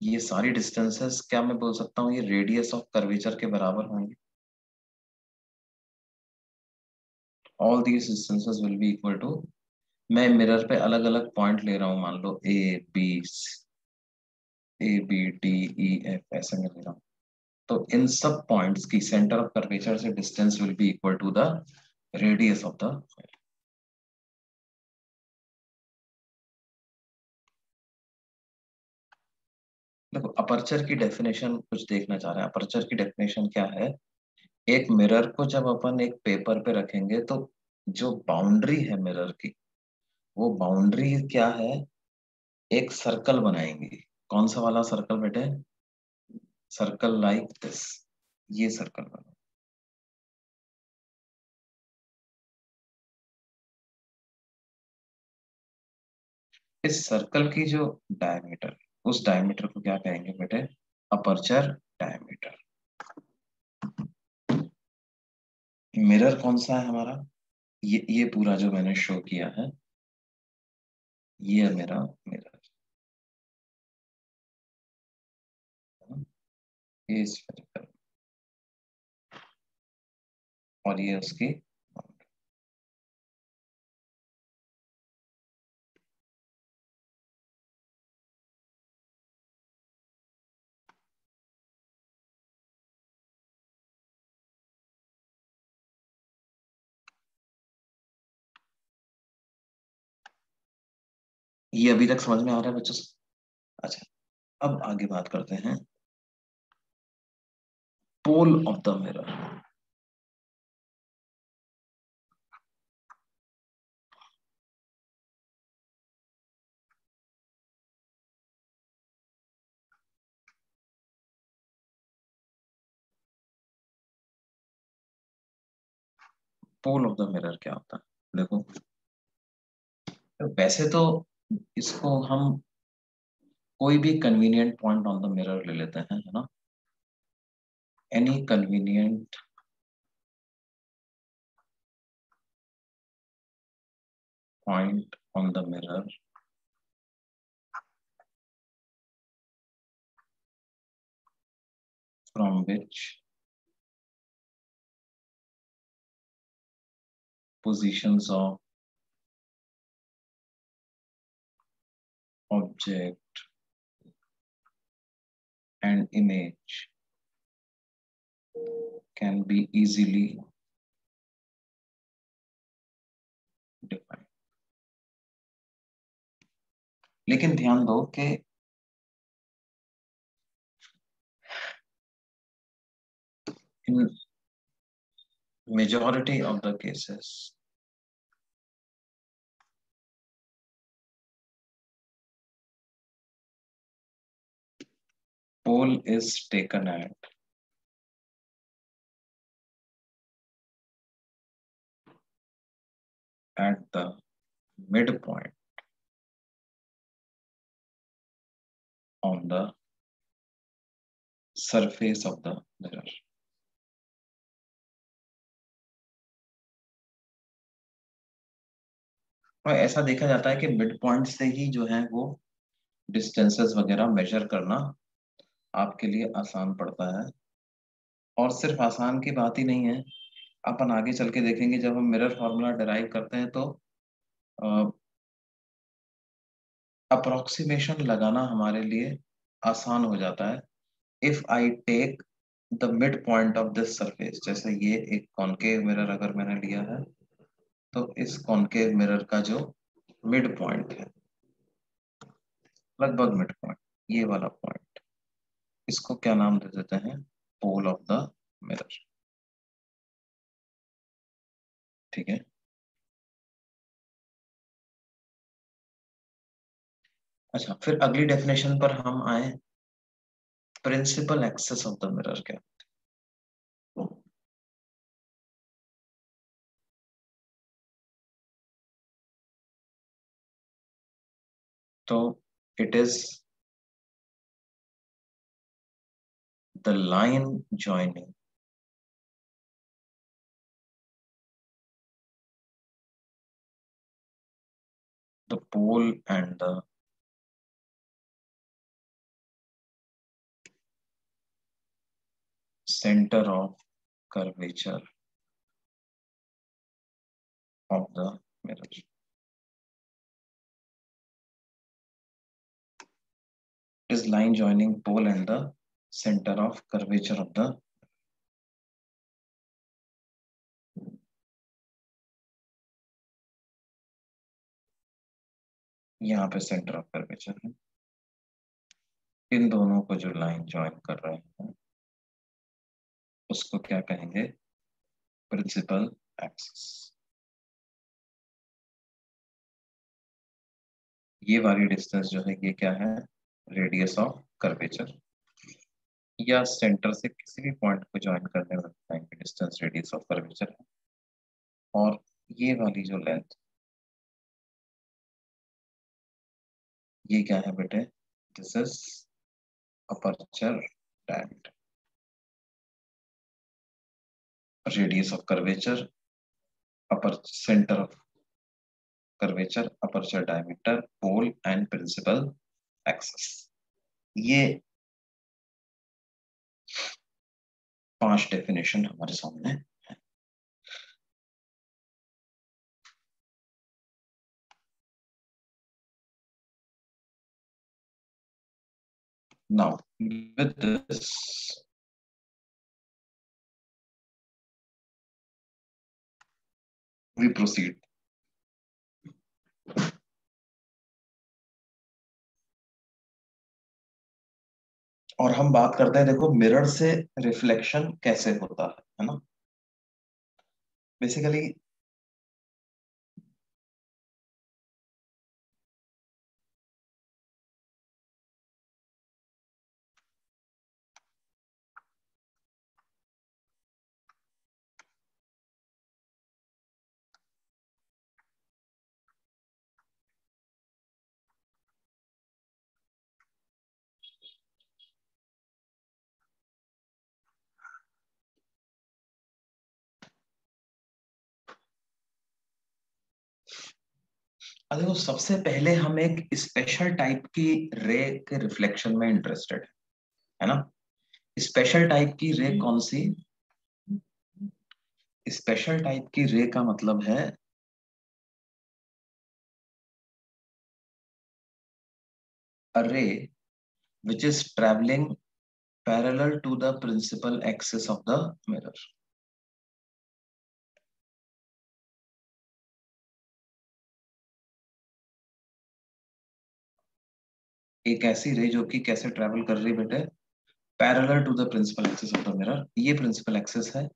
ये सारी डिस्टेंसेस क्या मैं बोल सकता हूँ ये रेडियस ऑफ कर्वेचर के बराबर होंगे। All these distances will be equal to, मैं मिरर पे अलग अलग पॉइंट ले रहा हूँ, मान लो A B D E F ऐसे में ले रहा हूँ, तो इन सब पॉइंट्स की सेंटर ऑफ कर्वेचर से distance will be equal to the radius of the. देखो अपर्चर की डेफिनेशन कुछ देखना चाह रहे हैं, अपर्चर की डेफिनेशन क्या है, एक मिरर को जब अपन एक पेपर पे रखेंगे तो जो बाउंड्री है मिरर की, वो बाउंड्री क्या है, एक सर्कल बनाएंगे। कौन सा वाला सर्कल बेटे, सर्कल लाइक दिस, ये सर्कल बना। इस सर्कल की जो डायमीटर, उस डायमीटर को क्या कहेंगे बेटे, अपर्चर डायमीटर। मिरर कौन सा है हमारा, ये पूरा जो मैंने शो किया है, ये है मेरा मिरर, ये स्फेरिकल, और ये उसकी। ये अभी तक समझ में आ रहा है बच्चों? अच्छा, अब आगे बात करते हैं pole of the mirror. Pole of the mirror क्या होता है? देखो, वैसे तो इसको हम कोई भी convenient point on the mirror ले लेते हैं, है ना? Any convenient point on the mirror from which positions of object and image can be easily defined. लेकिन ध्यान दो कि in majority of the cases pole is taken at the midpoint on the surface of the mirror. और ऐसा देखा जाता है कि मिड पॉइंट से ही जो है वो डिस्टेंसेस वगैरह मेजर करना आपके लिए आसान पड़ता है। और सिर्फ आसान की बात ही नहीं है, अपन आगे चल के देखेंगे जब हम मिरर फॉर्मूला डिराइव करते हैं तो अप्रोक्सीमेशन लगाना हमारे लिए आसान हो जाता है। If I take the mid point of this surface, जैसे ये एक कॉनकेव मिरर अगर मैंने लिया है, तो इस कॉनकेव मिरर का जो मिड पॉइंट है, लगभग मिड पॉइंट, ये वाला पॉइंट, इसको क्या नाम दे देते हैं? Pole of the mirror. ठीक है। अच्छा, फिर अगली डेफिनेशन पर हम आए, principal axis of the mirror क्या? तो it is the line joining the pole and the center of curvature of the mirror. Is line joining pole and the center of curvature of the, यहाँ पे सेंटर ऑफ कर्वेचर है, इन दोनों को जो लाइन ज्वाइन कर रहे हैं उसको क्या कहेंगे? Principal axis. ये वाली डिस्टेंस जो है ये क्या है? रेडियस ऑफ कर्वेचर, या सेंटर से किसी भी पॉइंट को ज्वाइन करने वाली लाइन की डिस्टेंस रेडियस ऑफ कर्वेचर है। और ये वाली जो लेंथ, ये क्या है बेटे? This is aperture diameter, radius of curvature, upper center of curvature, aperture diameter, pole and principal axis. ये 5 डेफिनेशन हमारे सामने है। Now with this we proceed. और हम बात करते हैं, देखो, मिरर से रिफ्लेक्शन कैसे होता है ना? बेसिकली अरे वो सबसे पहले हम एक स्पेशल टाइप की रे के रिफ्लेक्शन में इंटरेस्टेड है ना। स्पेशल टाइप की रे कौन सी? स्पेशल टाइप की रे का मतलब है a ray which is traveling parallel to the principal axis of the mirror. एक ऐसी रे जो कि कैसे ट्रेवल कर रही है बेटे? Parallel to the principal axis of the mirror. ये प्रिंसिपल एक्सिस है,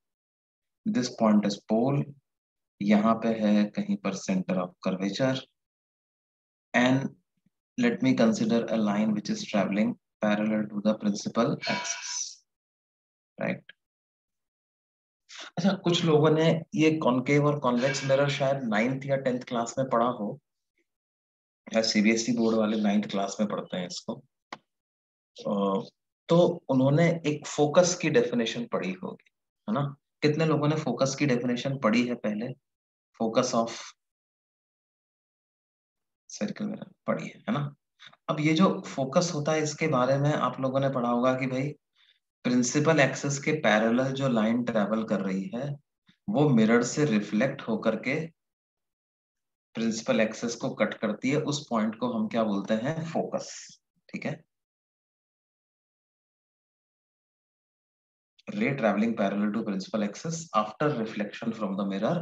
दिस पॉइंट इज पोल, यहाँ पे है कहीं पर center of curvature, and let me consider a line which is traveling parallel to the principal axis, right? अच्छा, कुछ लोगों ने ये कॉनकेव और कॉन्वेक्स मिरर शायद 9th या 10th क्लास में पढ़ा हो, या सीबीएसई बोर्ड वाले 9th क्लास में पढ़ते हैं इसको। तो उन्होंने एक फोकस की डेफिनेशन पढ़ी होगी, है ना? कितने लोगों ने फोकस की डेफिनेशन पढ़ी है पहले? फोकस ऑफ सर्कल मिरर पढ़ी है ना? अब ये जो फोकस होता है इसके बारे में आप लोगों ने पढ़ा होगा कि भाई प्रिंसिपल एक्सिस के पैरेलल जो लाइन ट्रेवल कर रही है वो मिरर से रिफ्लेक्ट होकर के प्रिंसिपल एक्सिस को कट करती है, उस पॉइंट को हम क्या बोलते हैं? फोकस। ठीक है। ray traveling parallel to principal axis after reflection from the mirror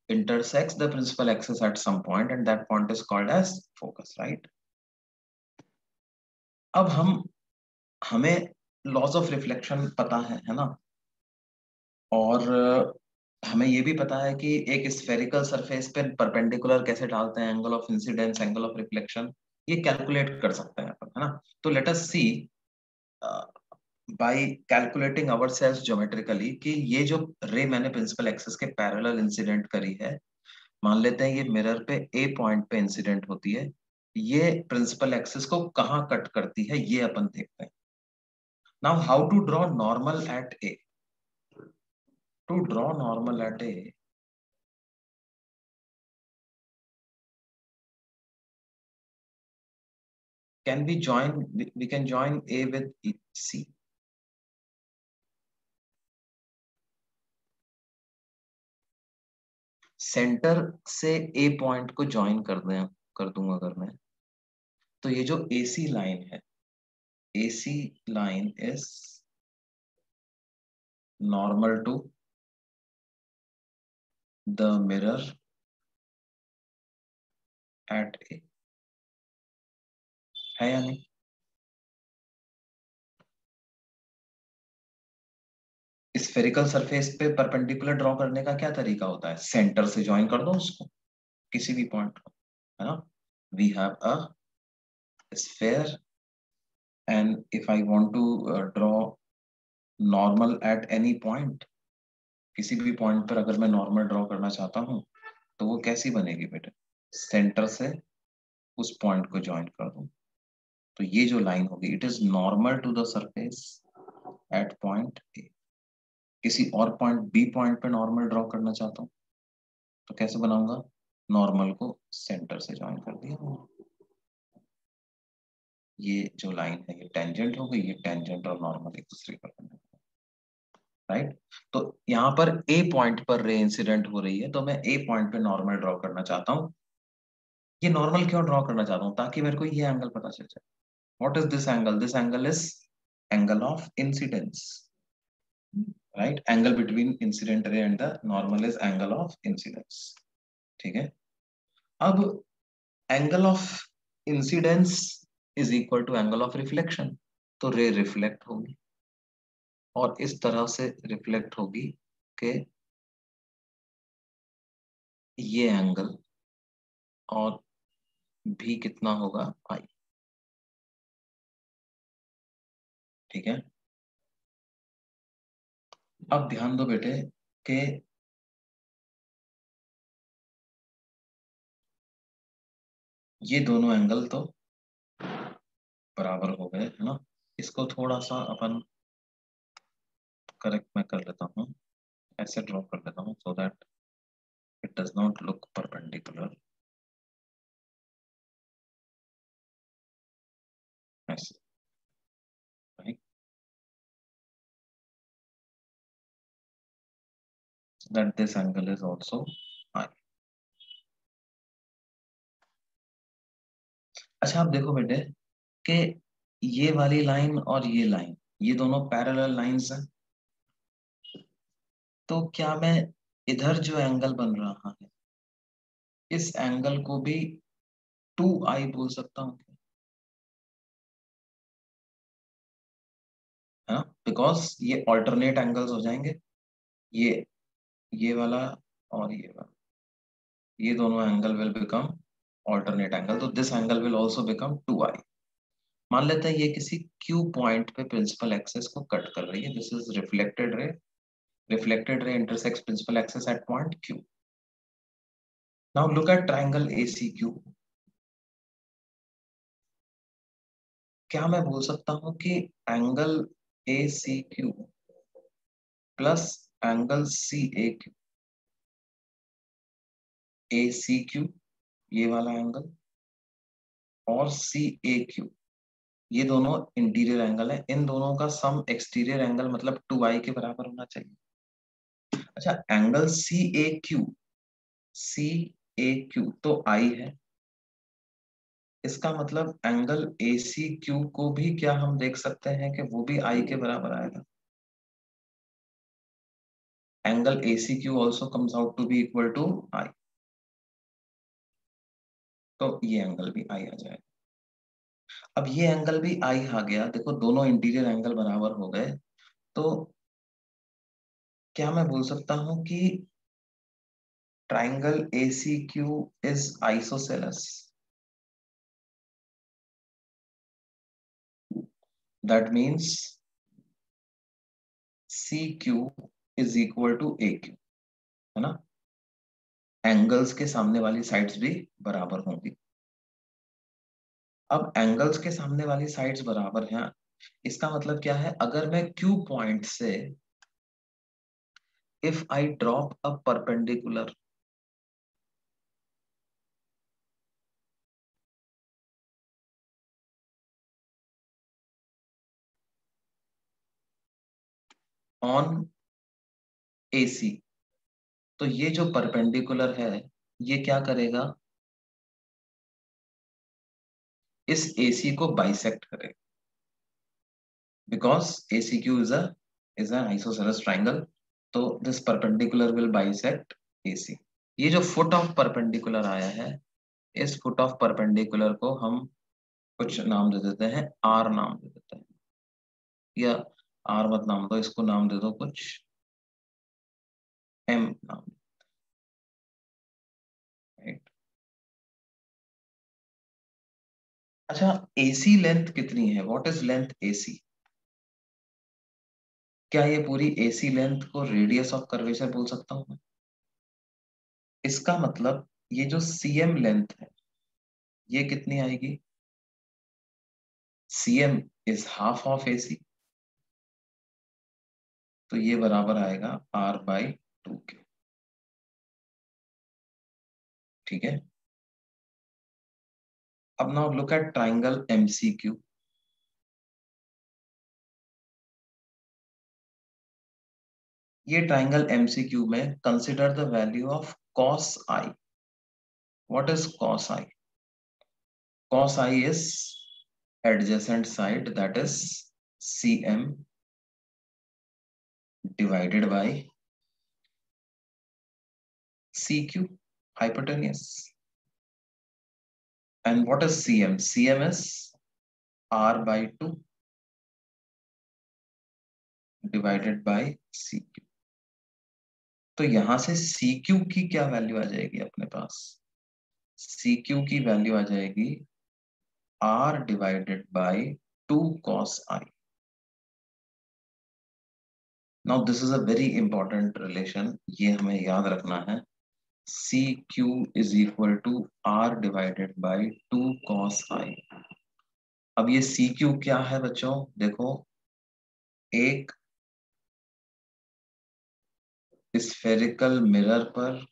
intersects the principal axis at some point and that point is called as focus, right? अब हमें लॉज ऑफ रिफ्लेक्शन पता है ना? और हमें ये भी पता है कि एक स्फेरिकल सरफेस पे परपेंडिकुलर कैसे डालते हैं, angle of incidence, angle of reflection, ये कैलकुलेट कर सकते हैं अपन, है ना? तो let us see by calculating ourselves geometrically कि ये जो रे मैंने प्रिंसिपल एक्सिस के पैरेलल इंसिडेंट करी है, मान लेते हैं ये मिरर पे ए पॉइंट पे इंसिडेंट होती है, ये प्रिंसिपल एक्सिस को कहाँ कट करती है ये अपन देखते हैं। Now how to draw normal at A? To draw normal at A, can we join, we can join A with C. Center से ए पॉइंट को ज्वाइन कर दूंगा अगर मैं, तो ये जो AC लाइन है, AC line is normal to the mirror at A, है या नहीं? स्फेरिकल सरफेस पे परपेंडिकुलर ड्रॉ करने का क्या तरीका होता है? सेंटर से ज्वाइन कर दो उसको, किसी भी पॉइंट को, है ना? We have a sphere and if I want to draw normal at any point, किसी भी पॉइंट पर अगर मैं नॉर्मल ड्रॉ करना चाहता हूँ तो वो कैसी बनेगी बेटे? सेंटर से उस पॉइंट को ज्वाइन कर दूं, तो ये जो लाइन होगी it is normal to the surface at point A. किसी और पॉइंट बी पॉइंट पे नॉर्मल ड्रॉ करना चाहता हूँ तो कैसे बनाऊंगा? नॉर्मल को सेंटर से ज्वाइन कर दिया, ये जो लाइन है ये टेंजेंट हो गई, ये टेंजेंट और नॉर्मल एक दूसरे पर, राइट? तो यहाँ पर ए पॉइंट पर रे इंसिडेंट हो रही है तो मैं ए पॉइंट पे नॉर्मल ड्रॉ करना चाहता हूँ। ये नॉर्मल क्यों ड्रॉ करना चाहता हूँ? ताकि मेरे को ये एंगल पता चल जाए। What is this angle? This angle is angle of incidence, right? Angle between incident ray and the normal is angle of incidence. ठीक है। अब angle of incidence is equal to angle of reflection, तो रे रिफ्लेक्ट होगी और इस तरह से रिफ्लेक्ट होगी कि ये एंगल और भी कितना होगा? आई। ठीक है। अब ध्यान दो बेटे कि ये दोनों एंगल तो बराबर हो गए, है ना? इसको थोड़ा सा अपन करेक्ट मैं कर लेता हूँ, ऐसे ड्रॉ कर लेता हूँ so that it does not look perpendicular. ऐसे, right? That this angle is also I. अच्छा आप देखो बेटे कि ये वाली लाइन और ये लाइन, ये दोनों पैरेलल लाइंस हैं, तो क्या मैं इधर जो एंगल बन रहा है इस एंगल को भी 2i बोल सकता हूँ, है ना? बिकॉज ये ऑल्टरनेट एंगल्स हो जाएंगे, ये वाला और ये वाला, ये दोनों angle will become alternate angle, तो this angle will also become 2i। मान लेते हैं ये किसी Q पॉइंट पे प्रिंसिपल एक्सिस को कट कर रही है, this is reflected ray intersects principal axis at point Q। Now look at triangle ACQ। क्या मैं बोल सकता हूँ कि angle ACQ plus angle CAQ, ACQ ये वाला एंगल और CAQ ये दोनों इंटीरियर एंगल है, इन दोनों का सम एक्सटीरियर एंगल मतलब 2i के बराबर होना चाहिए। अच्छा एंगल CAQ तो I है, इसका मतलब एंगल ACQ को भी क्या हम देख सकते हैं कि वो भी I के बराबर आएगा। Angle ACQ also comes out to be equal to I, तो ये एंगल भी I आ जाएगा। अब ये एंगल भी I आ गया, देखो दोनों इंटीरियर एंगल बराबर हो गए, तो क्या मैं बोल सकता हूं कि triangle ACQ is isosceles, that means CQ is equal to AQ, है ना? एंगल्स के सामने वाली साइड्स भी बराबर होंगी। अब एंगल्स के सामने वाली साइड्स बराबर हैं, इसका मतलब क्या है, अगर मैं Q पॉइंट से if I drop a perpendicular on AC, तो ये जो परपेंडिकुलर है ये क्या करेगा, इस AC को बाइसेक्ट करेगा, because ACQ is an isosceles triangle, तो this perpendicular will bisect AC। ये जो फुट ऑफ परपेंडिकुलर आया है, इस फुट ऑफ परपेंडिकुलर को हम कुछ नाम दे देते हैं, R नाम दे देते हैं, या R मत नाम दो, इसको नाम दे दो कुछ M नाम, राइट? अच्छा AC लेंथ कितनी है, व्हाट इज लेंथ AC? क्या ये पूरी AC लेंथ को रेडियस ऑफ कर्वेचर बोल सकता हूँ मैं? इसका मतलब ये जो CM लेंथ है ये कितनी आएगी, CM is half of AC, तो ये बराबर आएगा R/2 के, ठीक है? अब now look eight triangle MCQ। ये ट्राइंगल MCQ में consider the value of cos I। What is cos I? cos I is adjacent side, that is CM divided by CQ, hypotenuse. And what is CM? CM is R/2 divided by CQ। तो यहां से CQ की क्या वैल्यू आ जाएगी अपने पास, CQ की वैल्यू आ जाएगी R divided by 2 cos I। Now this is a very important relation, ये हमें याद रखना है, CQ is equal to R divided by 2 cos I। अब ये CQ क्या है बच्चों, देखो एक स्फेरिकल मिरर पर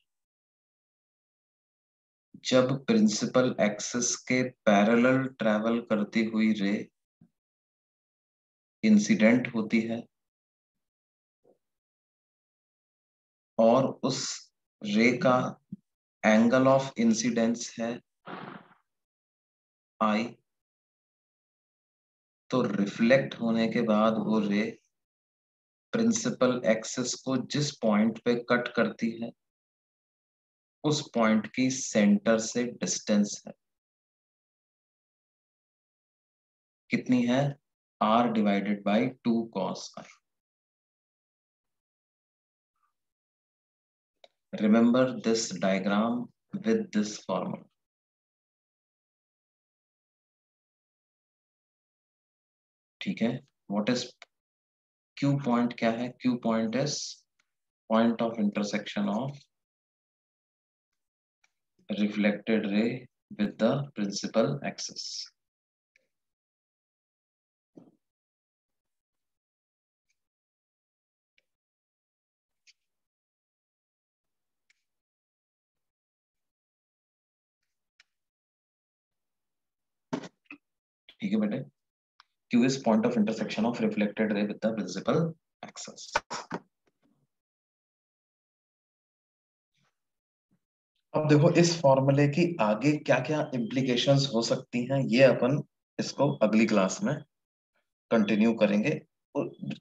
जब प्रिंसिपल एक्सिस के पैरेलल ट्रेवल करती हुई रे इंसिडेंट होती है और उस रे का एंगल ऑफ इंसिडेंस है आई, तो रिफ्लेक्ट होने के बाद वो रे प्रिंसिपल एक्सिस को जिस पॉइंट पे कट करती है उस पॉइंट की सेंटर से डिस्टेंस है कितनी है, r/2 cos i। Remember this diagram with this formula. ठीक है, व्हाट इज क्यू पॉइंट, क्या है Q point? Is point of intersection of reflected ray with the principal axis। ठीक है बेटे, Q is point of intersection of reflected ray with the principal axis। अब देखो इस फॉर्मूले की आगे क्या क्या इम्प्लीकेशंस हो सकती हैं, ये अपन इसको अगली क्लास में कंटिन्यू करेंगे।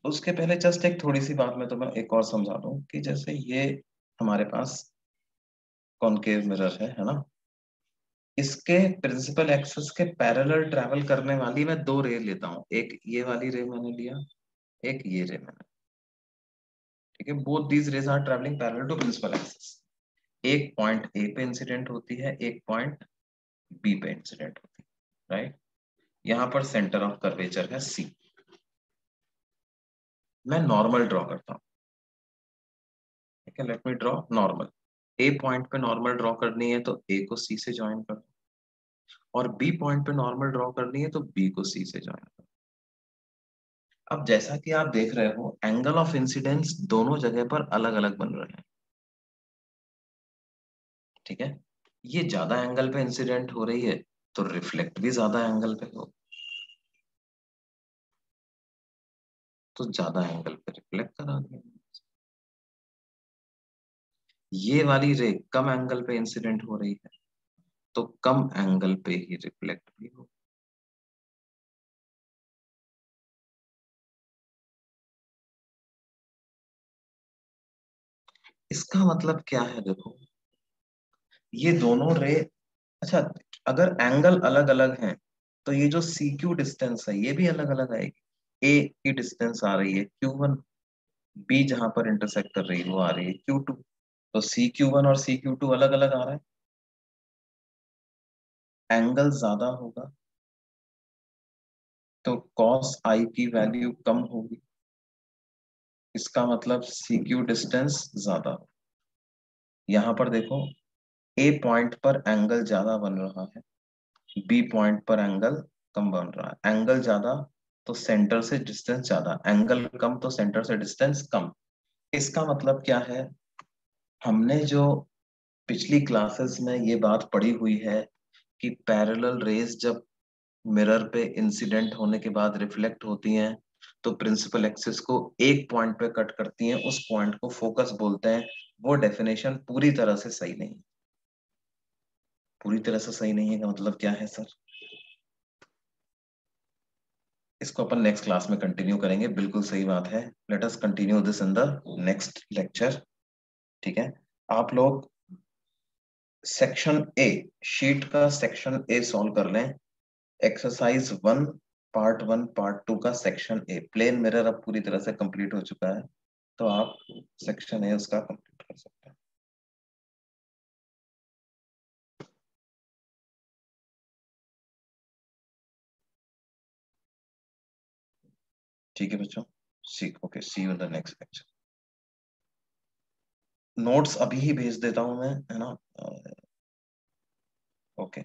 उसके पहले जस्ट एक थोड़ी सी बात मैं तुम्हें एक और समझा दूं कि जैसे ये हमारे पास कॉनकेव मिरर है ना, इसके प्रिंसिपल एक्सिस के पैरेलल ट्रैवल करने वाली मैं दो रे लेता हूँ, एक ये वाली रे मैंने लिया, एक ये रे मैंने। ठीक है, both these rays are travelling parallel to principal axis. एक पॉइंट ए पे इंसिडेंट होती है, एक पॉइंट बी पे इंसिडेंट होती है, राइट। यहाँ पर सेंटर ऑफ कर्वेचर है सी। मैं नॉर्मल ड्रॉ करता हूँ। ठीक है, लेट मी ड्रॉ नॉर्मल। ए पॉइंट पे नॉर्मल ड्रॉ करनी है तो ए को सी से ज्वाइन कर, और बी पॉइंट पे नॉर्मल ड्रॉ करनी है तो बी को सी से ज्वाइन कर। अब जैसा कि आप देख रहे हो एंगल ऑफ इंसिडेंस दोनों जगह पर अलग अलग बन रहे हैं। ठीक है, ये ज्यादा एंगल पे इंसिडेंट हो रही है तो रिफ्लेक्ट भी ज्यादा एंगल पे हो, तो ज्यादा एंगल पे रिफ्लेक्ट करा दिया। ये वाली रे कम एंगल पे इंसिडेंट हो रही है तो कम एंगल पे ही रिफ्लेक्ट भी हो। इसका मतलब क्या है देखो, ये दोनों रे, अच्छा अगर एंगल अलग अलग हैं तो ये जो सी क्यू डिस्टेंस है ये भी अलग अलग आएगी। ए की डिस्टेंस आ रही है Q1, बी जहां पर इंटरसेक्ट कर रही है वो आ रही है Q2, तो CQ1 और CQ2 अलग अलग आ रहा है, एंगल ज्यादा होगा तो cos i की वैल्यू कम होगी, इसका मतलब CQ डिस्टेंस ज्यादा। यहाँ पर देखो ए पॉइंट पर एंगल ज्यादा बन रहा है, बी पॉइंट पर एंगल कम बन रहा है। एंगल ज्यादा तो सेंटर से डिस्टेंस ज्यादा, एंगल कम तो सेंटर से डिस्टेंस कम। इसका मतलब क्या है, हमने जो पिछली क्लासेस में ये बात पढ़ी हुई है कि पैरेलल रेज जब मिरर पे इंसिडेंट होने के बाद रिफ्लेक्ट होती हैं तो प्रिंसिपल एक्सिस को एक पॉइंट पे कट करती हैं, उस पॉइंट को फोकस बोलते हैं। वो डेफिनेशन पूरी तरह से सही नहीं। पूरी तरह से सही नहीं है का मतलब क्या है सर, इसको अपन नेक्स्ट क्लास में कंटिन्यू करेंगे, बिल्कुल सही बात है। Let us continue this in the next lecture. ठीक है, आप लोग सेक्शन ए, शीट का सेक्शन ए सॉल्व कर लें। एक्सरसाइज 1 पार्ट 1 पार्ट 2 का सेक्शन ए, प्लेन मिरर अब पूरी तरह से कंप्लीट हो चुका है तो आप सेक्शन ए उसका कंप्लीट कर सकते हैं। ठीक है बच्चों, see okay, see you in the next lecture. Notes अभी ही भेज देता हूं मैं, है ना। ओके।